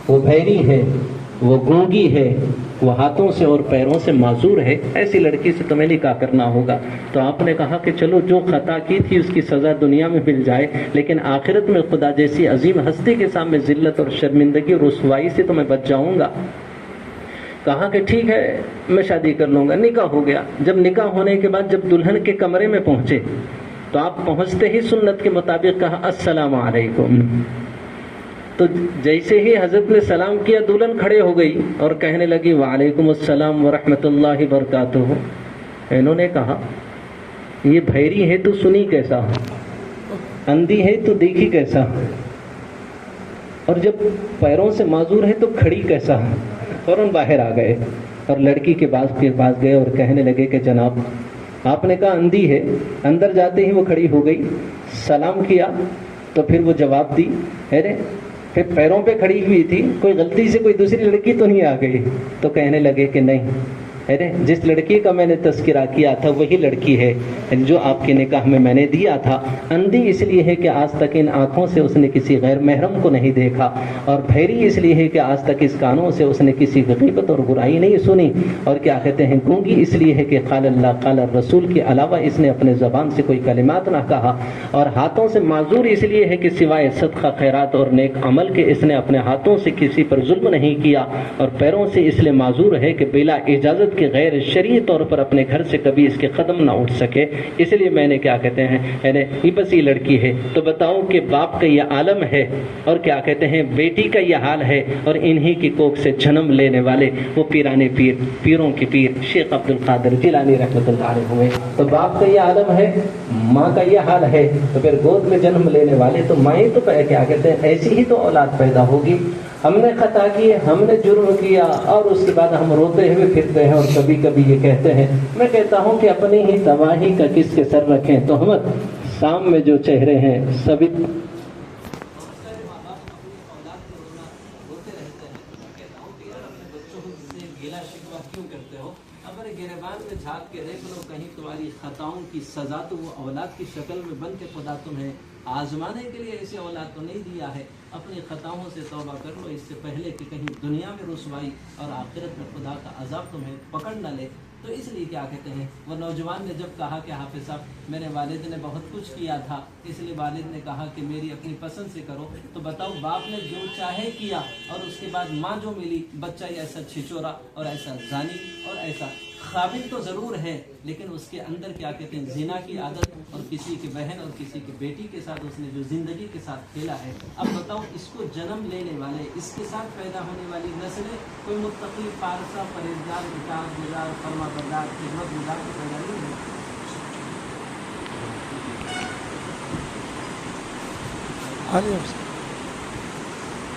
وہ بہری ہے، وہ گونگی ہے، وہ ہاتھوں سے اور پیروں سے معذور ہے، ایسی لڑکی سے تمہیں نکاح کرنا ہوگا. تو آپ نے کہا کہ چلو جو خطا کی تھی اس کی سزا دنیا میں مل جائے، لیکن آخرت میں خدا جیسی عظیم ہستی کے سامنے ذلت اور شرمندگی اور رسوائی سے تو میں بچ جاؤں گا. کہا کہ ٹھیک ہے میں شادی کر لوں گا. نکاح ہو گیا. جب نکاح ہونے کے بعد جب دلہن کے کمرے میں پہنچے تو آپ پہنچتے ہی سنت کے مطابق کہا السلام علیکم. تو جیسے ہی حضرت نے سلام کیا دلہن کھڑے ہو گئی اور کہنے لگی وعلیکم السلام ورحمۃ اللہ وبرکاتہ. انہوں نے کہا یہ بھیری ہے تو سنی کیسا، اندھی ہے تو دیکھی کیسا، اور جب پیروں سے معذور ہے تو کھڑی کیسا. فوراً باہر آ گئے اور لڑکی کے پاس گئے اور کہنے لگے کہ جناب آپ نے کہا اندھی ہے. اندر جاتے ہی وہ کھڑی ہو گئی، سلام کیا تو پھر وہ جواب دی. پھر پیروں پہ کھڑی ہوئی تھی، کوئی غلطی سے کوئی دوسری لڑکی تو نہیں آ گئی؟ تو کہنے لگے کہ نہیں، جس لڑکی کا میں نے تذکرہ کیا تھا وہی لڑکی ہے جو آپ کے نکاح میں نے دیا تھا. اندھی اس لیے ہے کہ آج تک ان آنکھوں سے اس نے کسی غیر محرم کو نہیں دیکھا، اور بھیری اس لیے ہے کہ آج تک اس کانوں سے اس نے کسی غیبت اور برائی نہیں سنی، اور کیا کہتے ہیں گونگی اس لیے ہے کہ قال اللہ قال الرسول کے علاوہ اس نے اپنے زبان سے کوئی کلمات نہ کہا، اور ہاتھوں سے معذور اس لیے ہے کہ سوائے صدقہ خیرات اور نیک عمل کے اس نے اپنے ہاتھوں سے کسی پر ظلم نہیں کیا، اور پیروں سے اس لیے معذور ہے کہ بلا اجازت کے غیر شرعی طور پر اپنے گھر سے کبھی اس کے قدم نہ اٹھ سکے، اس لیے میں نے کیا کہتے ہیں یہ بس یہ لڑکی ہے. تو بتاؤ کہ باپ کا یہ عالم ہے اور کیا کہتے ہیں بیٹی کا یہ حال ہے، اور انہی کی کوکھ سے جنم لینے والے وہ پیرانے پیر پیروں کی پیر شیخ عبد القادر جیلانی رحمۃ اللہ علیہ ہوئے. تو باپ کا یہ عالم ہے، ماں کا یہ حال ہے، تو پھر گود میں جنم لینے والے تو مائیں تو کیا کہتے ہیں ایسی ہی تو اولاد پیدا ہوگی. ہم نے خطا کی، ہم نے جرم کیا، اور اس کے بعد ہم روتے ہوئے پھرتے ہیں اور کبھی کبھی یہ کہتے ہیں. میں کہتا ہوں کہ اپنی ہی تباہی کا کس کے سر رکھیں تہمت، شام میں جو چہرے ہیں سبھی گریبان میں جھانک کے دیکھ لو، کہیں تمہاری خطاؤں کی سزا تو وہ اولاد کی شکل میں بن کے خدا تمہیں آزمانے کے لیے ایسے اولاد تو نہیں دیا ہے. اپنی خطاؤں سے توبہ کر لو اس سے پہلے کہ کہیں دنیا میں رسوائی اور آخرت میں خدا کا عذاب تمہیں پکڑ نہ لے. تو اس لیے کیا کہتے ہیں وہ نوجوان نے جب کہا کہ حافظ صاحب میرے والد نے بہت کچھ کیا تھا، اس لیے والد نے کہا کہ میری اپنی پسند سے کرو. تو بتاؤ باپ نے جو چاہے کیا اور اس کے بعد ماں جو ملی، بچہ ایسا چھچورا اور ایسا زانی اور ایسا قابل تو ضرور ہے، لیکن اس کے اندر کیا کہتے ہیں زنا کی عادت، اور کسی کی بہن اور کسی کی بیٹی کے ساتھ اس نے جو زندگی کے ساتھ کھیلا ہے. اب بتاؤ اس کو جنم لینے والے، اس کے ساتھ پیدا ہونے والی نسلیں کوئی متقی پارسا پرہیزگار اطاعت گزار فرما بردار خدمت گزار کو پیدا نہیں ہے.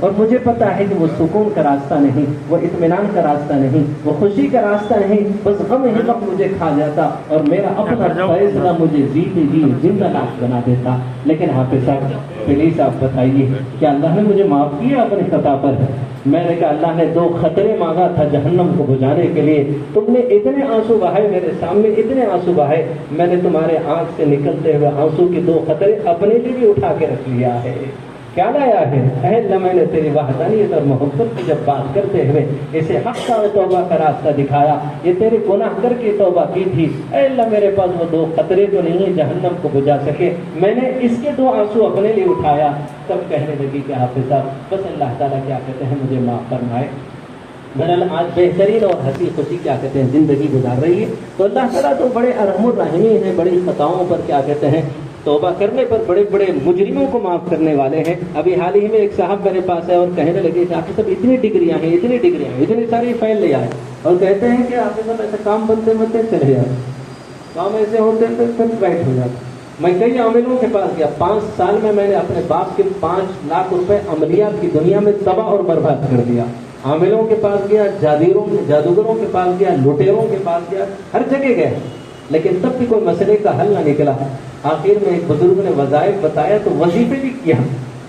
اور مجھے پتا ہے کہ وہ سکون کا راستہ نہیں، وہ اطمینان کا راستہ نہیں، وہ خوشی کا راستہ نہیں، بس غم ہی غم مجھے کھا جاتا اور میرا اپنا فیصلہ مجھے جیتے جی زندہ لاش بنا دیتا۔ لیکن حافظ صاحب پلیز آپ بتائیے کہ اللہ نے مجھے معاف کیا اپنی خطا پر؟ میں نے کہا اللہ نے 2 خطرے مانگا تھا جہنم کو بجھانے کے لیے، تم نے اتنے آنسو بہائے میرے سامنے، اتنے آنسو بہائے، میں نے تمہارے آنکھ سے نکلتے ہوئے آنسو کے 2 خطرے اپنے لیے بھی اٹھا کے رکھ لیا ہے۔ کیا لایا ہے؟ اے اللہ میں نے تیری وحدانیت اور محبت کی جب بات کرتے ہوئے اسے حق کا توبہ کا راستہ دکھایا، یہ تیرے گناہ کر کے توبہ کی تھی، اے اللہ میرے پاس وہ 2 خطرے تو نہیں ہیں جہنم کو بجھا سکے، میں نے اس کے 2 آنسو اپنے لیے اٹھایا۔ تب کہنے لگی کہ حافظ صاحب بس اللہ تعالیٰ کیا کہتے ہیں مجھے معاف فرمائے۔ بہرحال آج بہترین اور ہنسی خوشی کیا کہتے ہیں زندگی گزار رہی ہے، تو اللہ تعالیٰ تو بڑے ارحم الراحمین ہیں، بڑی خطاؤں پر کیا کہتے ہیں توبہ کرنے پر بڑے بڑے مجرموں کو معاف کرنے والے ہیں۔ ابھی حال ہی میں ایک صاحب میرے پاس ہے اور کہنے لگے کہ آپ سب اتنی ڈگریاں ہیں، اتنی ڈگریاں ہیں، اتنی ساری فائل لے آئے اور کہتے ہیں کہ آپ سب ایسا کام بنتے بنتے چلے جاتے، کام ایسے ہوتے ہیں تو بیٹھ ہو جاتا۔ میں کئی عاملوں کے پاس گیا، 5 سال میں نے اپنے باپ کے 5 لاکھ روپے عملیات کی دنیا میں تباہ اور برباد کر دیا۔ عاملوں کے پاس گیا، جادوگروں کے پاس گیا، لٹیروں کے پاس گیا، ہر جگہ گئے، لیکن تب بھی کوئی مسئلے کا حل نہ نکلا۔ آخر میں ایک بزرگ نے وظائف بتایا تو وظیفے بھی کیا،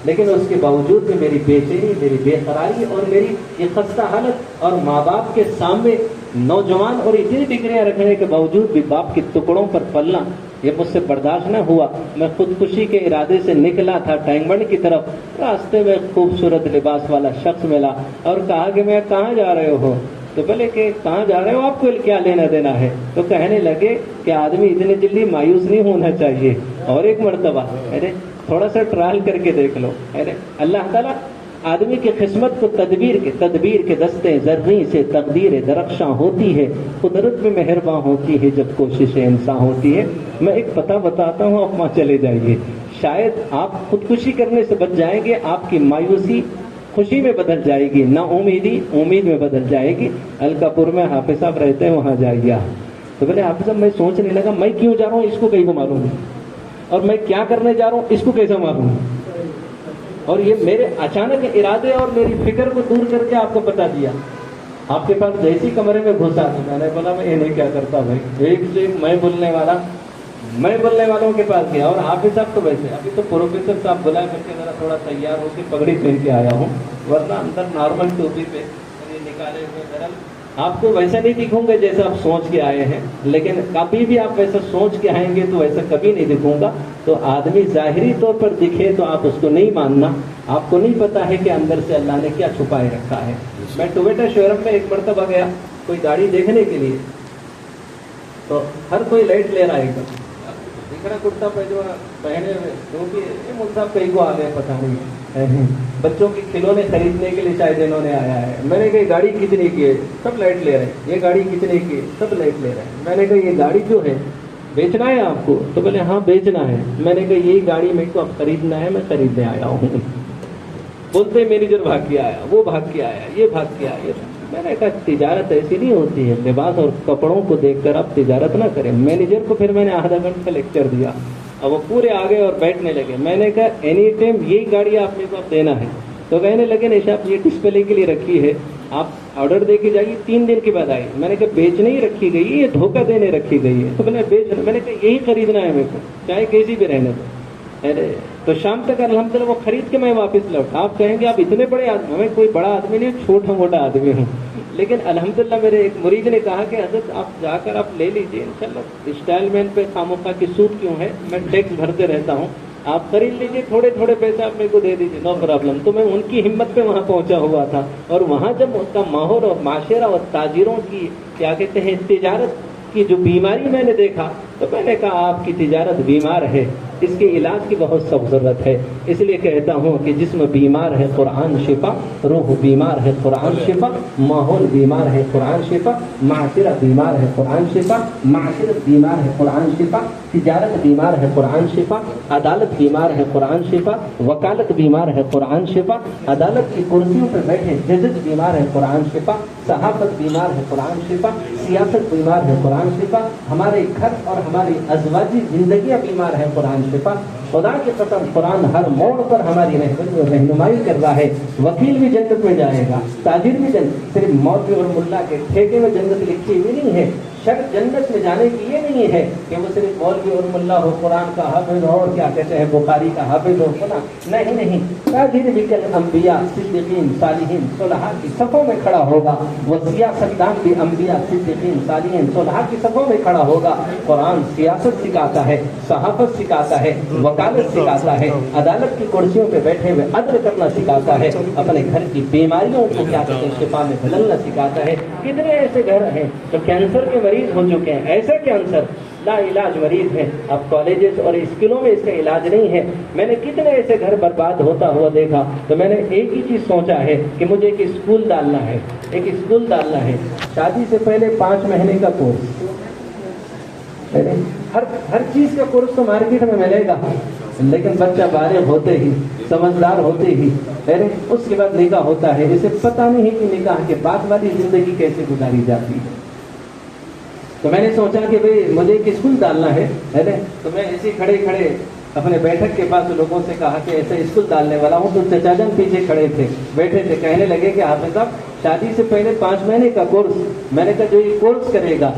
لیکن اس کے باوجود بھی میری بے چینی، میری بے قراری اور میری یہ خستہ حالت اور ماں باپ کے سامنے نوجوان اور اتنی ڈگریاں رکھنے کے باوجود بھی باپ کے ٹکڑوں پر پلنا یہ مجھ سے برداشت نہ ہوا۔ میں خودکشی کے ارادے سے نکلا تھا ٹینک بنڈ کی طرف، راستے میں خوبصورت لباس والا شخص ملا اور کہا کہ میں کہاں جا رہے ہو؟ تو بولے کہ کہاں جا رہے ہو، آپ کو کیا لینا دینا ہے؟ تو کہنے لگے کہ آدمی اتنے جلدی مایوس نہیں ہونا چاہیے، اور ایک مرتبہ ارے تھوڑا سا ٹرائل کر کے دیکھ لو۔ ارے اللہ تعالیٰ آدمی کی قسمت کو تدبیر کے دستے زرعی سے تقدیر درخشاں ہوتی ہے، قدرت میں مہرباں ہوتی ہے جب کوشش انسان ہوتی ہے۔ میں ایک پتہ بتاتا ہوں، آپ وہاں چلے جائیے، شاید آپ خودکشی کرنے سے بچ جائیں گے، آپ کی مایوسی خوشی میں بدل جائے گی، نا امیدی امید میں بدل جائے گی۔ الکاپور میں حافظ صاحب رہتے ہیں، وہاں جائیے۔ تو بولے حافظ صاحب میں سوچنے لگا میں کیوں جا رہا ہوں اس کو کہیں کو معلوم ہے، اور میں کیا کرنے جا رہا ہوں اس کو کیسے معلوم ہے، اور یہ میرے اچانک ارادے اور میری فکر کو دور کر کے آپ کو بتا دیا۔ آپ کے پاس جیسی کمرے میں گھسا تو میں نے بولا میں انہیں کیا کرتا بھائی، ایک سے ایک میں بولنے والوں کے پاس گیا، اور حافظ صاحب تو ویسے ابھی تو پروفیسر صاحب بلا کر کے ذرا تھوڑا تیار ہو کے پگڑی پہن کے آیا ہوں، ورنہ اندر نارمل ٹوپی پہ نکالے ہوئے درل آپ کو ویسا نہیں دکھوں گے جیسا آپ سوچ کے آئے ہیں، لیکن کبھی بھی آپ ویسا سوچ کے آئیں گے تو ویسا کبھی نہیں دکھوں گا۔ تو آدمی ظاہری طور پر دکھے تو آپ اس کو نہیں ماننا، آپ کو نہیں پتا ہے کہ اندر سے اللہ نے کیا چھپائے رکھا ہے۔ میں ٹویٹا شوروم میں ایک مرتبہ گیا کوئی گاڑی دیکھنے کے لیے، تو ہر کوئی لائٹ لے رہا ہے، ایک دم دیکھ رہا کرتا پیجامہ پہنے ہوئے، کیونکہ یہ ملتا کہیں کو آ گیا پتہ نہیں، بچوں کے کھلونے خریدنے کے لیے شاید انہوں نے آیا ہے۔ میں نے کہا یہ گاڑی کتنے کی ہے؟ سب لائٹ لے رہے ہیں۔ یہ گاڑی کتنے کی ہے؟ سب لائٹ لے رہے ہیں۔ میں نے کہا یہ گاڑی جو ہے بیچنا ہے آپ کو؟ تو بولے ہاں بیچنا ہے۔ میں نے کہا یہی گاڑی میرے کو اب خریدنا ہے، میں خریدنے آیا ہوں۔ بولتے مینیجر بھاگ کے آیا، وہ بھاگ کے آیا، یہ بھاگ کے آیا۔ میں نے کہا تجارت ایسی نہیں ہوتی ہے، لباس اور کپڑوں کو دیکھ کر آپ تجارت نہ کریں۔ مینیجر کو پھر میں نے آدھا گھنٹہ لیکچر دیا، اب وہ پورے آگے اور بیٹھنے لگے۔ میں نے کہا اینی ٹائم یہی گاڑی آپ میرے کو اب دینا ہے۔ تو کہنے لگے نشاب یہ ڈسپلے کے لیے رکھی ہے، آپ آرڈر دے کے جائیے، 3 دن کے بعد آئی۔ میں نے کہا بیچنے ہی رکھی گئی ہے، یہ دھوکہ دینے رکھی گئی ہے۔ تو میں نے بیچنا، میں نے کہا یہی خریدنا ہے میرے کو، چاہے کیسی بھی رہنے دو۔ ارے تو شام تک الحمدللہ وہ خرید کے میں واپس لوٹا۔ آپ کہیں گے آپ اتنے بڑے آدمی، میں کوئی بڑا آدمی نہیں، چھوٹا موٹا آدمی ہوں، لیکن الحمدللہ میرے ایک مرید نے کہا کہ حضرت آپ جا کر آپ لے لیجیے انشاءاللہ، اسٹائل مین پہ خاموخواہ کی سود کیوں ہے، میں ٹیکس بھرتے رہتا ہوں، آپ خرید لیجیے، تھوڑے تھوڑے پیسے آپ میرے کو دے دیجیے، نو پرابلم۔ تو میں ان کی ہمت پہ وہاں پہنچا ہوا تھا، اور وہاں جب اس کا ماحول اور معاشرہ اور تاجروں کی کیا کہتے ہیں تجارت کی جو بیماری میں نے دیکھا، تو میں نے کہا آپ کی تجارت بیمار ہے، اس کے علاج کی بہت سخت ضرورت ہے۔ اس لیے کہتا ہوں کہ جسم بیمار ہے قرآن شفا، روح بیمار ہے قرآن شفا، ماحول بیمار ہے قرآن شفا، معاشرہ بیمار ہے قرآن شفا، معاشرت بیمار ہے قرآن شفا، تجارت بیمار ہے قرآن شفا، عدالت بیمار ہے قرآن شفا، وکالت بیمار ہے قرآن شفا، عدالت کی کرسیوں پر بیٹھے ججز بیمار ہے قرآن شفا، صحافت بیمار ہے قرآن شفا، سیاست بیمار ہے قرآن شفا، ہمارے گھر اور ہماری ازواجی زندگیاں بیمار ہیں قرآن شفا۔ خدا کی قسم قرآن ہر موڑ پر ہماری رہنمائی کر رہا ہے۔ وکیل بھی جنت میں جائے گا، تاجر بھی جنت، صرف مولوی اور ملا کے ٹھیکے میں جنت لکھی ہوئی نہیں ہے۔ شرط جنت میں جانے کی یہ نہیں ہے کہ وہ صرف مولوی اور ملا ہو، قرآن کا حافظ ہو اور کیا کہتے ہیں بخاری کا حافظ ہو، نہیں نہیں، تاجر بھی کل انبیاء صدیقین صالحین صلحاء کی صفوں میں کھڑا ہوگا، وہ سیاستدان بھی انبیاء صدیقین صالحین صلحاء کی صفوں میں کھڑا ہوگا۔ قرآن سیاست سکھاتا ہے، صحافت سکھاتا ہے، وکالت سکھاتا ہے، عدالت کی کرسیوں پہ بیٹھے ہوئے عدل کرنا سکھاتا ہے، اپنے گھر کی بیماریوں کو کیا کہتے ہیں شفا میں بدلنا سکھاتا ہے۔ کتنے ایسے گھر ہیں جو کینسر کے مریض ہو چکے ہیں، ایسا کینسر لا علاج مریض ہے، اب کالجز اور اسکولوں میں اس کا علاج نہیں ہے۔ میں نے کتنے ایسے گھر برباد ہوتا ہوا دیکھا، تو میں نے ایک ہی چیز سوچا ہے کہ مجھے ایک اسکول ڈالنا ہے، ایک اسکول ڈالنا ہے۔ شادی سے پہلے 5 مہینے کا کورس، ہر چیز کا کورس تو مارکیٹ میں ملے گا، لیکن بچہ بالغ ہوتے ہی، سمجھدار ہوتے ہی اس کے بعد نکاح ہوتا ہے۔ اسے پتہ نہیں کہ نکاح کے بعد والی زندگی کیسے گزاری جاتی ہے۔ تو میں نے سوچا کہ بھئی مجھے ایک اسکول ڈالنا ہے تو میں اسی کھڑے اپنے بیٹھک کے پاس لوگوں سے کہا کہ ایسے اسکول ڈالنے والا ہوں، تو چچا جان پیچھے کھڑے تھے، بیٹھے تھے، کہنے لگے کہ حافظ صاحب شادی سے پہلے 5 مہینے کا کورس۔ میں نے کہا جو یہ کورس کرے گا،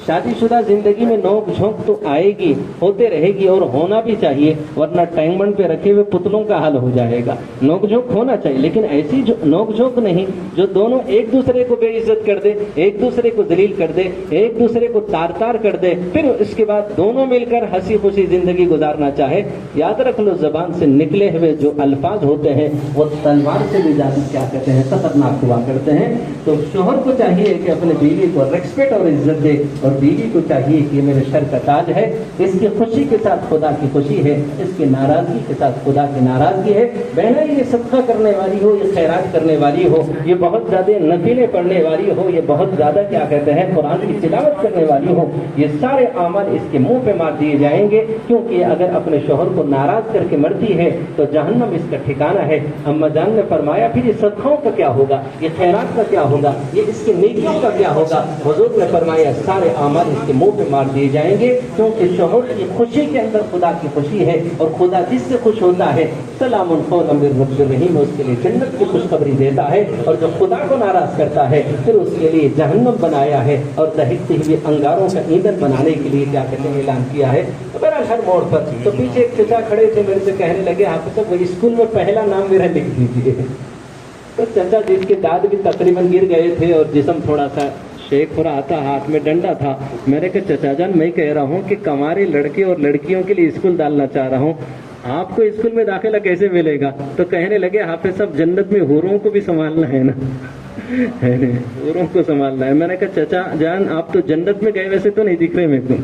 شادی شدہ زندگی میں نوک جھونک تو آئے گی، ہوتے رہے گی اور ہونا بھی چاہیے، ورنہ ٹینگ بنڈ پہ رکھے ہوئے پتلوں کا حل ہو جائے گا۔ نوک جھونک ہونا چاہیے، لیکن ایسی نوک جھونک نہیں جو دونوں ایک دوسرے کو بے عزت کر دے، ایک دوسرے کو ذلیل کر دے، ایک دوسرے کو تار کر دے، پھر اس کے بعد دونوں مل کر ہنسی خوشی زندگی گزارنا چاہے۔ یاد رکھ لو، زبان سے نکلے ہوئے جو الفاظ ہوتے ہیں وہ تلوار سے بھی زیادہ کیا کہتے ہیں خطرناک ہوا کرتے ہیں۔ تو شوہر کو چاہیے کہ اپنے بیوی کو ریسپیکٹ اور عزت دے، اور بیوی کو چاہیے کہ یہ میرے شر کا تاج ہے، اس کی خوشی کے ساتھ خدا کی خوشی ہے، اس کی ناراضگی کے ساتھ خدا کی ناراضگی ہے۔ بہنیں یہ صدقہ کرنے والی ہو، یہ خیرات کرنے والی ہو، یہ بہت زیادہ نفلیں پڑھنے والی ہو، یہ بہت زیادہ کیا کہتے ہیں قرآن کی تلاوت کرنے والی ہو، یہ سارے اعمال اس کے منہ پہ مار دیے جائیں گے، کیونکہ اگر اپنے شوہر کو ناراض کر کے مرتی ہے تو جہنم اس کا ٹھکانہ ہے۔ اما جان نے فرمایا پھر یہ صدقوں کا کیا ہوگا، یہ خیرات کا کیا ہوگا، یہ اس کی نیکیوں کا کیا ہوگا؟ حضور نے فرمایا سارے اعمال اس کے منہ پہ مار دیے جائیں گے، کیونکہ شوہر کی خوشی کے اندر خدا کی خوشی ہے، اور خدا جس سے خوش ہوتا ہے سلام قولا من رب الرحیم، اس کے لیے جنت کی خوشخبری دیتا ہے، اور جو خدا کو ناراض کرتا ہے پھر اس کے لیے جہنم بنایا ہے، اور دہکتے ہوئے انگاروں کا ایندھن بنانے کے لیے کیا کہتے ہیں اعلان کیا ہے۔ تو میرا ہر موڑ پر تو پیچھے ایک چچا کھڑے تھے، میرے سے کہنے لگے حافظ صاحب وہ اسکول میں پہلا نام میرا لکھ دیجیے۔ تو چچا جس کے دانت بھی تقریباً گر گئے تھے اور جسم تھوڑا سا شیک ہو رہا تھا، ہاتھ میں ڈنڈا تھا، میں نے کہا چچا جان میں کہہ رہا ہوں کہ کمارے لڑکے اور لڑکیوں کے لیے اسکول ڈالنا چاہ رہا ہوں، آپ کو اسکول میں داخلہ کیسے ملے گا؟ تو کہنے لگے حافظ صاحب جنت میں حوروں کو بھی سنبھالنا ہے نا، حوروں کو سنبھالنا ہے۔ میں نے کہا چچا جان آپ تو جنت میں گئے ویسے تو نہیں دکھ رہے میرے کو،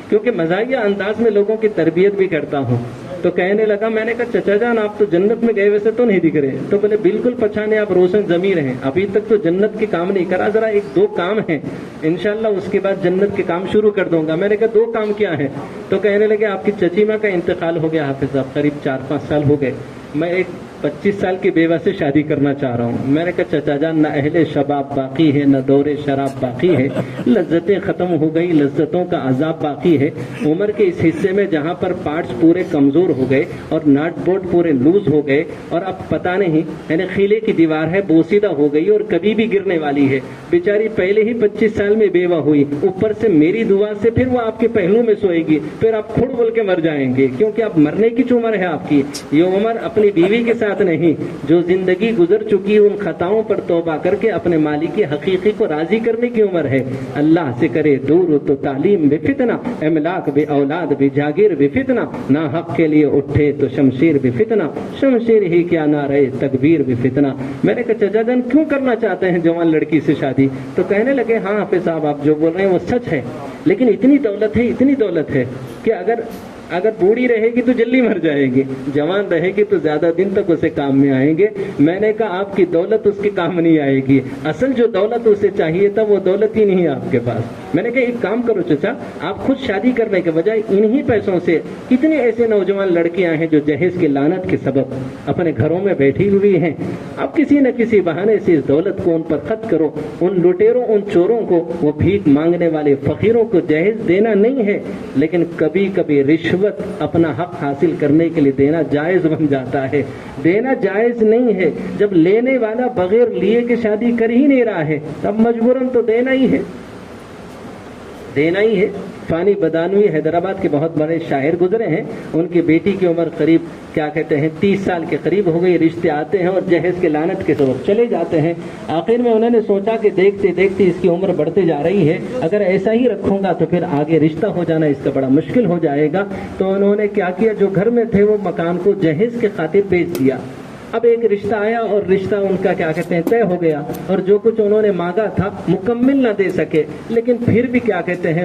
کیونکہ مزاحیہ انداز میں لوگوں کی تربیت بھی کرتا ہوں۔ تو کہنے لگا، میں نے کہا چچا جان آپ تو جنت میں گئے ویسے تو نہیں دکھ رہے، تو بولے بالکل پچھانے آپ روشن ضمیر ہیں، ابھی تک تو جنت کے کام نہیں کرا، ذرا 1-2 کام ہیں انشاءاللہ اس کے بعد جنت کے کام شروع کر دوں گا۔ میں نے کہا 2 کام کیا ہیں؟ تو کہنے لگے آپ کی چچی ماں کا انتقال ہو گیا حافظ صاحب، قریب 4-5 سال ہو گئے، میں ایک 25 سال کی بیوہ سے شادی کرنا چاہ رہا ہوں۔ میں نے کہا چچا جان نہ اہل شباب باقی ہے، نہ دور شراب باقی ہے، لذتیں ختم ہو گئی، لذتوں کا عذاب باقی ہے، عمر کے اس حصے میں جہاں پر پارٹس پورے کمزور ہو گئے اور نٹ بولٹ پورے لوز ہو گئے، اور اب پتہ نہیں یعنی خیلے کی دیوار ہے بوسیدہ ہو گئی اور کبھی بھی گرنے والی ہے، بیچاری پہلے ہی 25 سال میں بیوہ ہوئی، اوپر سے میری دعا سے پھر وہ آپ کے پہلو میں سوئے گی، پھر آپ کھڑ بول کے مر جائیں گے، کیونکہ اب مرنے کی جو عمر ہے آپ کی، یہ عمر اپنی بیوی کے ساتھ نہیں، جو زندگی گزر چکی ان خطاؤں پر توبہ کر کے اپنے مالک حقیقی کو راضی کرنے کی عمر ہے۔ اللہ سے کرے دور تو تعلیم بے فتنہ، املاک بے اولاد بے جاگیر بے فتنہ، نا حق کے لیے اٹھے تو شمشیر بے فتنہ، شمشیر ہی کیا نہ رہے تکبیر بے فتنہ۔ میں نے کہا چچا جان کیوں کرنا چاہتے ہیں جوان لڑکی سے شادی؟ تو کہنے لگے ہاں حافظ صاحب آپ جو بول رہے ہیں وہ سچ ہے، لیکن اتنی دولت ہے کہ اگر بوڑھی رہے گی تو جلدی مر جائے گی، جوان رہے گی تو زیادہ دن تک اسے کام میں آئیں گے۔ میں نے کہا آپ کی دولت اس کے کام نہیں آئے گی، اصل جو دولت اسے چاہیے تھا وہ دولت ہی نہیں ہے آپ کے پاس۔ میں نے کہا ایک کام کرو چچا، آپ خود شادی کرنے کے بجائے انہی پیسوں سے کتنے ایسے نوجوان لڑکیاں ہیں جو جہیز کی لعنت کے سبب اپنے گھروں میں بیٹھی ہوئی ہیں، آپ کسی نہ کسی بہانے سے اس دولت کو ان پر خرچ کرو، ان لٹیروں ان چوروں کو، وہ بھیک مانگنے والے فقیروں کو جہیز دینا نہیں ہے، لیکن کبھی کبھی رشوت اپنا حق حاصل کرنے کے لیے دینا جائز بن جاتا ہے۔ دینا جائز نہیں ہے، جب لینے والا بغیر لیے کے شادی کر ہی نہیں رہا ہے تب مجبوراً تو دینا ہی ہے، دینا ہی ہے۔ فانی بدانوی حیدرآباد کے بہت بڑے شاعر گزرے ہیں، ان کی بیٹی کی عمر قریب 30 سال کے قریب ہو گئی، رشتے آتے ہیں اور جہیز کے لعنت کے سبب چلے جاتے ہیں۔ آخر میں انہوں نے سوچا کہ دیکھتے دیکھتے اس کی عمر بڑھتے جا رہی ہے، اگر ایسا ہی رکھوں گا تو پھر آگے رشتہ ہو جانا اس کا بڑا مشکل ہو جائے گا، تو انہوں نے کیا کیا، جو گھر میں تھے وہ مکان کو جہیز کے خاطر بیچ دیا۔ اب ایک رشتہ آیا اور رشتہ ان کا طے ہو گیا، اور جو کچھ انہوں نے مانگا تھا مکمل نہ دے سکے، لیکن پھر بھی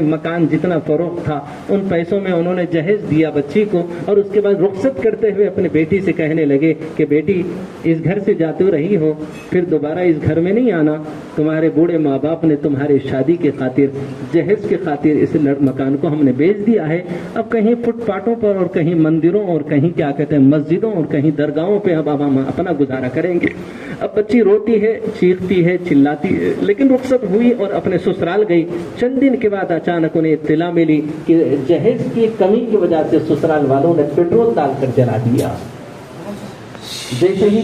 مکان جتنا فروخت تھا ان پیسوں میں انہوں نے جہیز دیا بچی کو، اور اس کے بعد رخصت کرتے ہوئے اپنی بیٹی سے کہنے لگے کہ بیٹی اس گھر سے جاتے رہی ہو، پھر دوبارہ اس گھر میں نہیں آنا، تمہارے بوڑھے ماں باپ نے تمہاری شادی کے خاطر جہیز کے خاطر اس مکان کو ہم نے بیچ دیا ہے، اب کہیں فٹ پاتھوں پر اور کہیں مندروں اور کہیں مسجدوں اور کہیں درگاہوں پہ اب ہم اپنا گزارا کریں گے۔ اب بچی روتی ہے، چیختی ہے، چلاتی ہے، لیکن رخصت ہوئی اور اپنے سسرال گئی۔ چند دن کے بعد اچانک انہیں اطلاع ملی کہ جہیز کی کمی کی وجہ سے سسرال والوں نے پیٹرول ڈال کر جلا دیا۔ جیسے ہی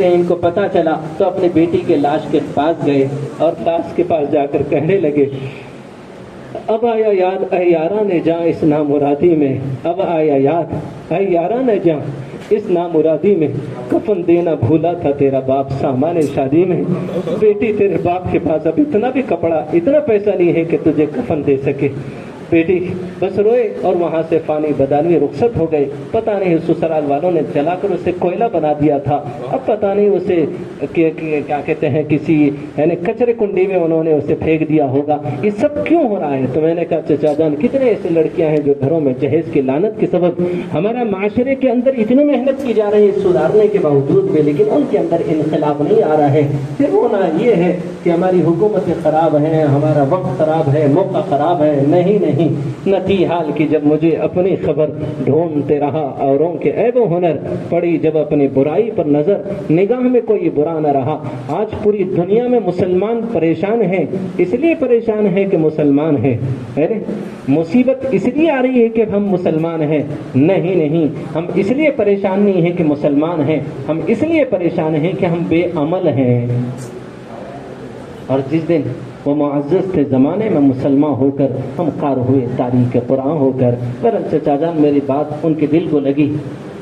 ان کو پتا چلا تو اپنی بیٹی کے لاش کے پاس گئے اور لاش کے پاس جا کر کہنے لگے اب آیا یاد اے یاران جاں اس نامرادی میں، اب آیا یاد اے یاران جاں اس نامرادی میں، کفن دینا بھولا تھا تیرا باپ سامان شادی میں، بیٹی تیرے باپ کے پاس اب اتنا بھی کپڑا اتنا پیسہ نہیں ہے کہ تجھے کفن دے سکے۔ بیٹی بس روئے اور وہاں سے فانی بدانوی رخصت ہو گئے۔ پتہ نہیں سسرال والوں نے جلا کر اسے کوئلہ بنا دیا تھا، اب پتہ نہیں اسے کسی کچرے کنڈی میں انہوں نے اسے پھینک دیا ہوگا۔ یہ سب کیوں ہو رہا ہے؟ تو میں نے کہا چچا جان کتنے ایسی لڑکیاں ہیں جو گھروں میں جہیز کی لعنت کے سبب ہمارا معاشرے کے اندر اتنی محنت کی جا رہی ہے سدھارنے کے باوجود بھی، لیکن ان کے اندر انقلاب نہیں آ رہا ہے۔ پھر ہونا یہ ہے کہ ہماری حکومتیں خراب ہیں، ہمارا وقت خراب ہے، موقع خراب ہے۔ نہیں نہ تھی حال کی جب مجھے اپنی خبر ڈھونڈتے رہا اوروں کے عیب و ہنر، پڑی جب اپنی برائی پر نظر نگاہ میں کوئی برا نہ رہا۔ آج پوری دنیا میں مسلمان پریشان ہیں، اس لیے پریشان ہے کہ مسلمان ہیں۔ مصیبت اس لیے آ رہی ہے کہ ہم مسلمان ہیں؟ نہیں، ہم اس لیے پریشان نہیں ہیں کہ مسلمان ہیں، ہم اس لیے پریشان ہیں کہ ہم بے عمل ہیں۔ اور جس دن وہ معزز تھے زمانے میں مسلمان ہو کر ہم قار ہوئے تاریخ قرآن ہو کر، چچا جان میری بات ان کے دل کو لگی۔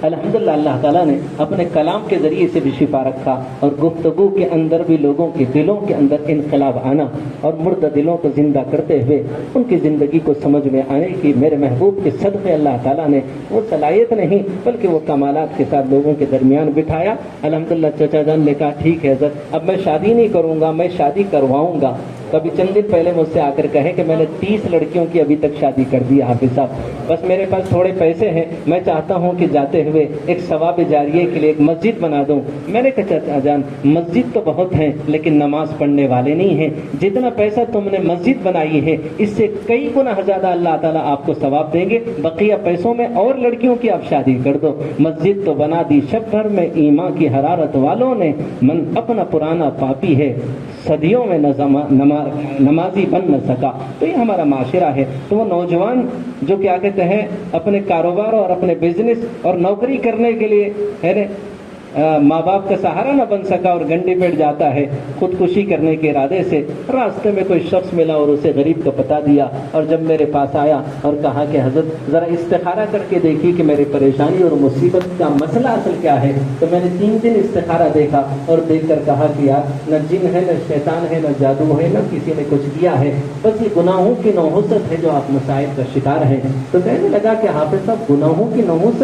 الحمدللہ اللہ تعالیٰ نے اپنے کلام کے ذریعے سے بھی شفا رکھا، اور گفتگو کے اندر بھی لوگوں کے دلوں کے اندر انقلاب آنا اور مردہ دلوں کو زندہ کرتے ہوئے ان کی زندگی کو سمجھ میں آنے کی میرے محبوب کے صدقے اللہ تعالیٰ نے وہ صلاحیت نہیں بلکہ وہ کمالات کے ساتھ لوگوں کے درمیان بٹھایا۔ الحمدللہ چچا جان نے کہا ٹھیک ہے حضرت، اب میں شادی نہیں کروں گا، میں شادی کرواؤں گا۔ کبھی چند دن پہلے مجھ سے آ کر کہے کہ میں نے 30 لڑکیوں کی ابھی تک شادی کر دی حافظ صاحب، بس میرے پاس تھوڑے پیسے ہیں، میں چاہتا ہوں کہ جاتے ہوئے ایک ثواب جاریہ کے لیے ایک مسجد بنا دوں۔ میں نے کہا چچا جان مسجد تو بہت ہیں لیکن نماز پڑھنے والے نہیں ہیں، جتنا پیسہ تم نے مسجد بنائی ہے اس سے کئی گنا زیادہ اللہ تعالیٰ آپ کو ثواب دیں گے، بقیہ پیسوں میں اور لڑکیوں کی آپ شادی کر دو۔ مسجد تو بنا دی شب بھر میں ایمان کی حرارت والوں نے، من اپنا پرانا پاپی ہے صدیوں میں نمازی بن نہ سکا۔ تو یہ ہمارا معاشرہ ہے۔ تو وہ نوجوان جو اپنے کاروبار اور اپنے بزنس اور نوکری کرنے کے لیے ماں باپ کا سہارا نہ بن سکا اور گنڈی پیٹ جاتا ہے خودکشی کرنے کے ارادے سے، راستے میں کوئی شخص ملا اور اسے غریب کا پتہ دیا، اور جب میرے پاس آیا اور کہا کہ حضرت ذرا استخارہ کر کے دیکھیے کہ میری پریشانی اور مصیبت کا مسئلہ اصل کیا ہے، تو میں نے 3 دن استخارہ دیکھا اور دیکھ کر کہا کہ یار نہ جن ہے نہ شیطان ہے نہ جادو ہے نہ کسی نے کچھ کیا ہے، بس یہ گناہوں کی نحوست ہے جو آپ مصائب کا شکار ہیں۔ تو کہنے لگا کہ حافظ صاحب گناہوں کی نحوست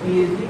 PhD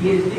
PhD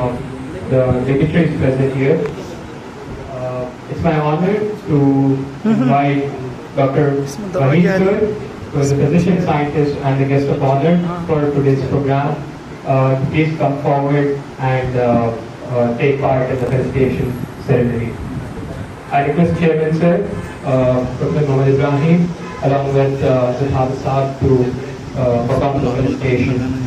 Of the dignitaries present here. It's my honor to invite Dr. Wahid sir, who is a physician scientist and the guest of honor for today's program, to please come forward and take part in the felicitation ceremony. I request Chairman sir, Dr. Mohammed Ibrahim, along with Zahab Saab to perform the felicitation.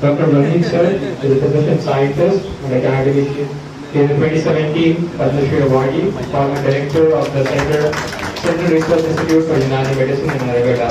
Dr. Wahid sir is a physician scientist and academician. He is a 2017 Padma Shri awardee, former director of the Central Research Institute for Unani Medicine in Naragada.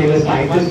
famous scientist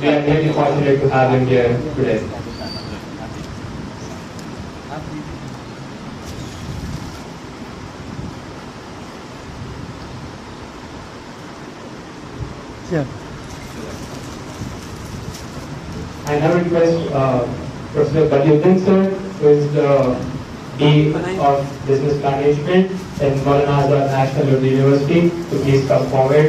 We are really fortunate to have him here today. I now request Professor Badiuddin sir, who is the Dean of Business Management in Maulana Azad National University, to please come forward.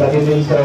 Badiuddin sir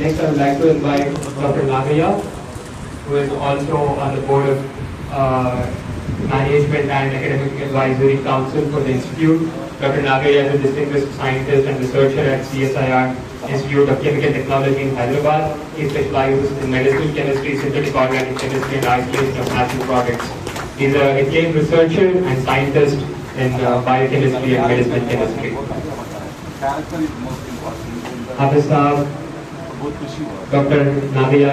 Next, I would like to invite Dr. Nagaya, who is also on the board of Management and Academic Advisory Council for the Institute. Dr. Nagaya is a distinguished scientist and researcher at CSIR Institute of Chemical Technology in Hyderabad. He specializes in medicinal chemistry, synthetic organic chemistry, and isolation of natural products. He is an acclaimed researcher and scientist in biochemistry and medicinal chemistry. Hafiz Saab, Dr. Nagaya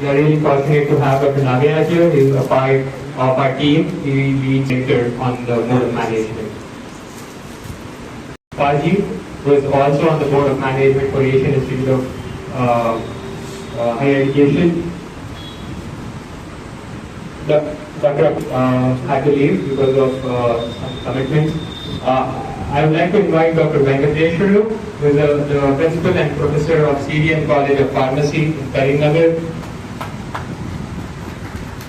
We are really fortunate to have Dr. Nagaya here. He is a part of our team. He leads sector on the board of management. Paji, who is also on the board of management for Asian Institute of Higher Education. Dr. had to leave because of some commitments. I would like to invite Dr. Venkateshwaru, who is the Principal and Professor of CDN College of Pharmacy in Karimnagar.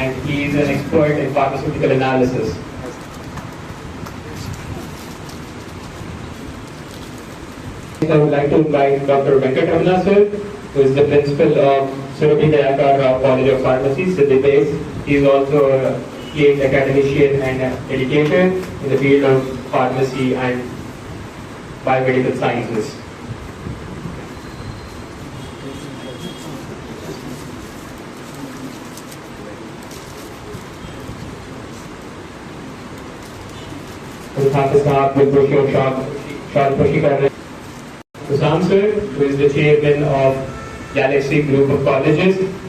and he is an expert in pharmaceutical analysis. I would like to invite Dr. Venkatamana sir, who is the principal of Surabhi Dayakar Rao College of Pharmacy, Siddhi Base. He is also a PhD academician and educator in the field of pharmacy and biomedical sciences. Usam sir, who is the chairman of Galaxy Group of Colleges,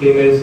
famous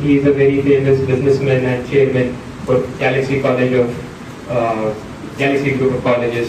He is a very famous businessman and chairman for Galaxy College of Galaxy Group of Colleges.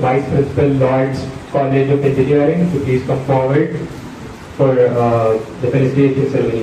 Vice Principal Lords College of Engineering to please come forward for the felicitation ceremony.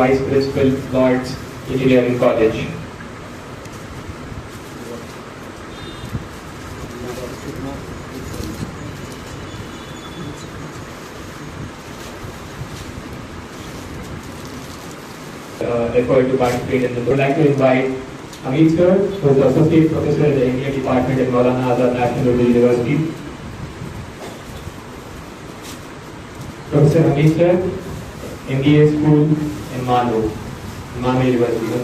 Vice Principal Lords Engineering College. Effort to participate in this. I would like to invite Hamid sir, who is the Associate Professor in the India Department at Maulana Azad National Urdu University. Professor Hamid sir, MBA School in Manu, Manu University.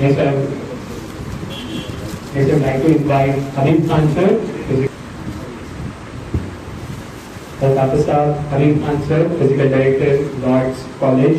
Next, I would like to invite Habib Khan sir. Habib Khan sir, Physical Director, Lords College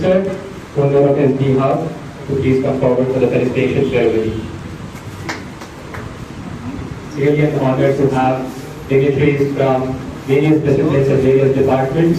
Sir, owner of SD Hub, to please come forward for the felicitation ceremony. Really an honor to have dignitaries from various disciplines and various departments.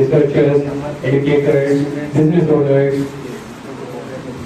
researchers, educators, business owners,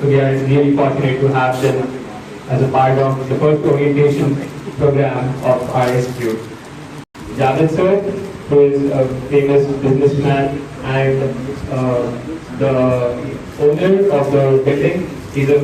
So we are really fortunate to have them as a part of the first orientation program of our institute. Javed sir, who is a famous businessman and the owner of the building, he's a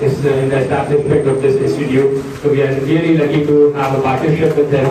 in the establishment of this institute. So we are really lucky to have a partnership with them.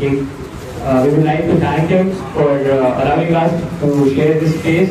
we would like to thank him for allowing us to share this space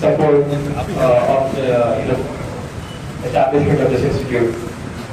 Support of the establishment of this institute.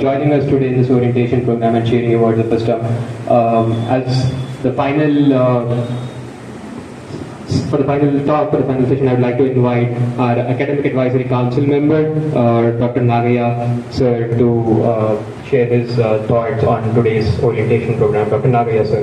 Joining us today in this orientation program and cheering you about the first time. As the final for the final talk, for the final session, I would like to invite our Academic Advisory Council member, Dr. Nagaya sir, to share his thoughts on today's orientation program. Dr. Nagaya sir.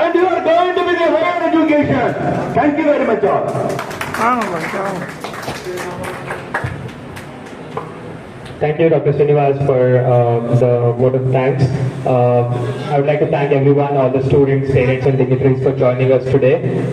and you are going to be the higher education. Thank you very much all.
Thank you, Dr. Srinivas, for the vote of thanks. I would like to thank everyone, all the students, parents and dignitaries for joining us today.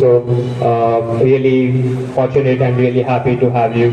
so really fortunate and really happy to have you.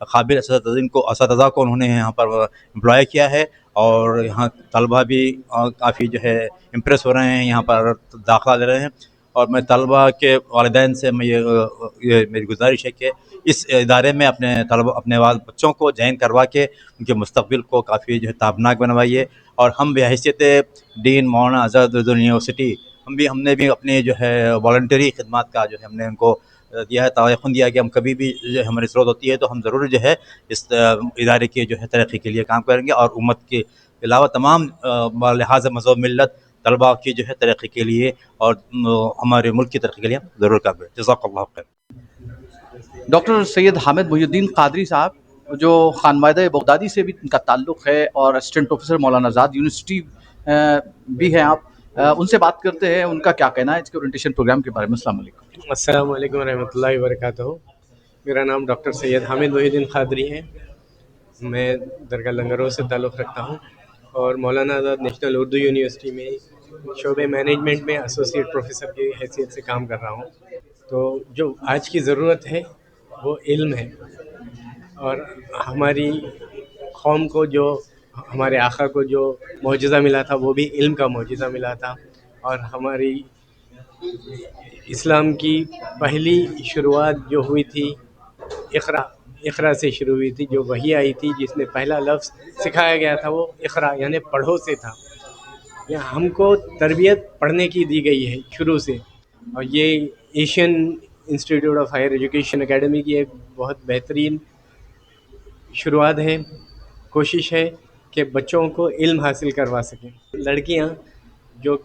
قابل اساتذہ کو انہوں نے یہاں پر امپلائے کیا ہے، اور یہاں طلبہ بھی کافی جو ہے امپریس ہو رہے ہیں، یہاں پر داخلہ لے رہے ہیں. اور میں طلبہ کے والدین سے میں یہ میری گزارش ہے کہ اس ادارے میں اپنے بچوں کو جوائن کروا کے ان کے مستقبل کو کافی جو ہے تابناک بنوائیے. اور ہم بحیثیت ڈین مولانا آزاد اردو یونیورسٹی ہم نے بھی اپنے جو ہے والنٹری خدمات کا جو ہے ہم نے ان کو دیا ہے، تعاون دیا کہ ہم کبھی بھی جو ہماری ضرورت ہوتی ہے تو ہم ضرور جو ہے اس ادارے کی جو ہے ترقی کے لیے کام کریں گے، اور امت کے علاوہ تمام لحاظ مذہب ملت طلباء کی جو ہے ترقی کے لیے اور ہمارے ملک کی ترقی کے لیے ہم ضرور کام کریں. جزاک اللہ خیر.
ڈاکٹر سید حامد محی الدین قادری صاحب جو خانوادہ بغدادی سے بھی ان کا تعلق ہے اور assistant professor Maulana Azad university بھی ہیں، آپ ان سے بات کرتے ہیں، ان کا کیا کہنا ہے اس کے اورینٹیشن پروگرام کے بارے میں. السلام علیکم.
السلام علیکم ورحمۃ اللہ وبرکاتہ. میرا نام ڈاکٹر سید حامد محی الدین قادری ہے. میں درگاہ لنگرو سے تعلق رکھتا ہوں اور مولانا آزاد نیشنل اردو یونیورسٹی میں شعبہ مینجمنٹ میں ایسوسیٹ پروفیسر کی حیثیت سے کام کر رہا ہوں. تو جو آج کی ضرورت ہے وہ علم ہے، اور ہماری قوم کو جو ہمارے آقا کو جو معجزہ ملا تھا وہ بھی علم کا معجزہ ملا تھا. اور ہماری اسلام کی پہلی شروعات جو ہوئی تھی اقرا سے شروع ہوئی تھی. جو وحی آئی تھی جس میں پہلا لفظ سکھایا گیا تھا وہ اقرا یعنی پڑھو سے تھا. ہم کو تربیت پڑھنے کی دی گئی ہے شروع سے، اور یہ Asian Institute of Higher Education Academy کی ایک بہت بہترین شروعات ہے. کوشش ہے کہ بچوں کو علم حاصل کروا سکیں. لڑکیاں جو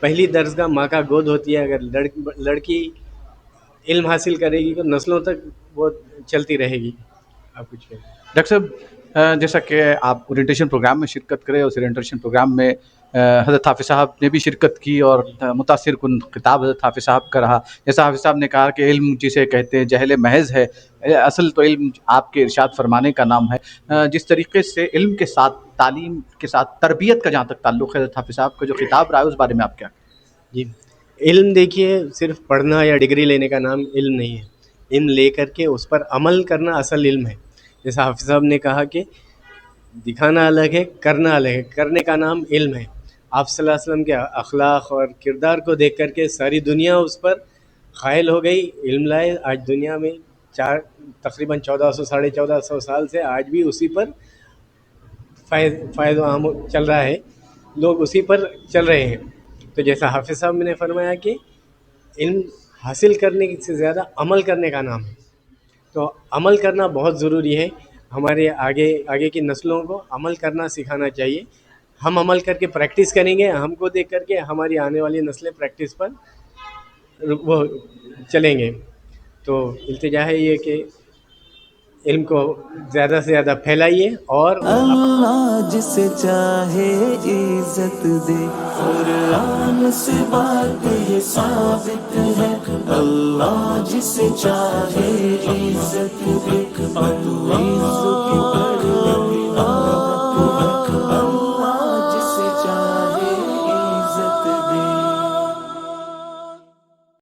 پہلی درسگاہ ماں کا گود ہوتی ہے، اگر لڑکی علم حاصل کرے گی تو نسلوں تک وہ چلتی رہے گی. آپ کچھ کہیں.
ڈاکٹر صاحب جیسا کہ آپ اورینٹیشن پروگرام میں شرکت کرے، اس اورینٹیشن پروگرام میں حضرت حافظ صاحب نے بھی شرکت کی اور متاثر کن خطاب حضرت حافظ صاحب کا رہا. جیسا حافظ صاحب نے کہا کہ علم جسے کہتے ہیں جہل محض ہے، اصل تو علم آپ کے ارشاد فرمانے کا نام ہے. جس طریقے سے علم کے ساتھ تعلیم کے ساتھ تربیت کا جہاں تک تعلق ہے، حضرت حافظ صاحب کا جو خطاب رہا ہے اس بارے میں آپ کیا؟
جی، علم دیکھیے صرف پڑھنا یا ڈگری لینے کا نام علم نہیں ہے. علم لے کر کے اس پر عمل کرنا اصل علم ہے. جیسا حافظ صاحب نے کہا کہ دکھانا الگ ہے، کرنا الگ ہے. کرنے کا نام علم ہے. آپ صلی اللہ علیہ وسلم کے اخلاق اور کردار کو دیکھ کر کے ساری دنیا اس پر قائل ہو گئی، علم لائے. آج دنیا میں تقریباً 1400 سال سے آج بھی اسی پر فائد و عام چل رہا ہے، لوگ اسی پر چل رہے ہیں. تو جیسا حافظ صاحب نے فرمایا کہ علم حاصل کرنے سے زیادہ عمل کرنے کا نام ہے. تو عمل کرنا بہت ضروری ہے. ہمارے آگے کی نسلوں کو عمل کرنا سکھانا چاہیے. ہم عمل کر کے پریکٹس کریں گے، ہم کو دیکھ کر کے ہماری آنے والی نسلیں پریکٹس پر وہ چلیں گے. تو التجا ہے یہ کہ علم کو زیادہ سے زیادہ پھیلائیے. اور
اللہ جسے چاہے عزت دے، قرآن سے بات یہ ثابت ہے. اللہ جسے چاہے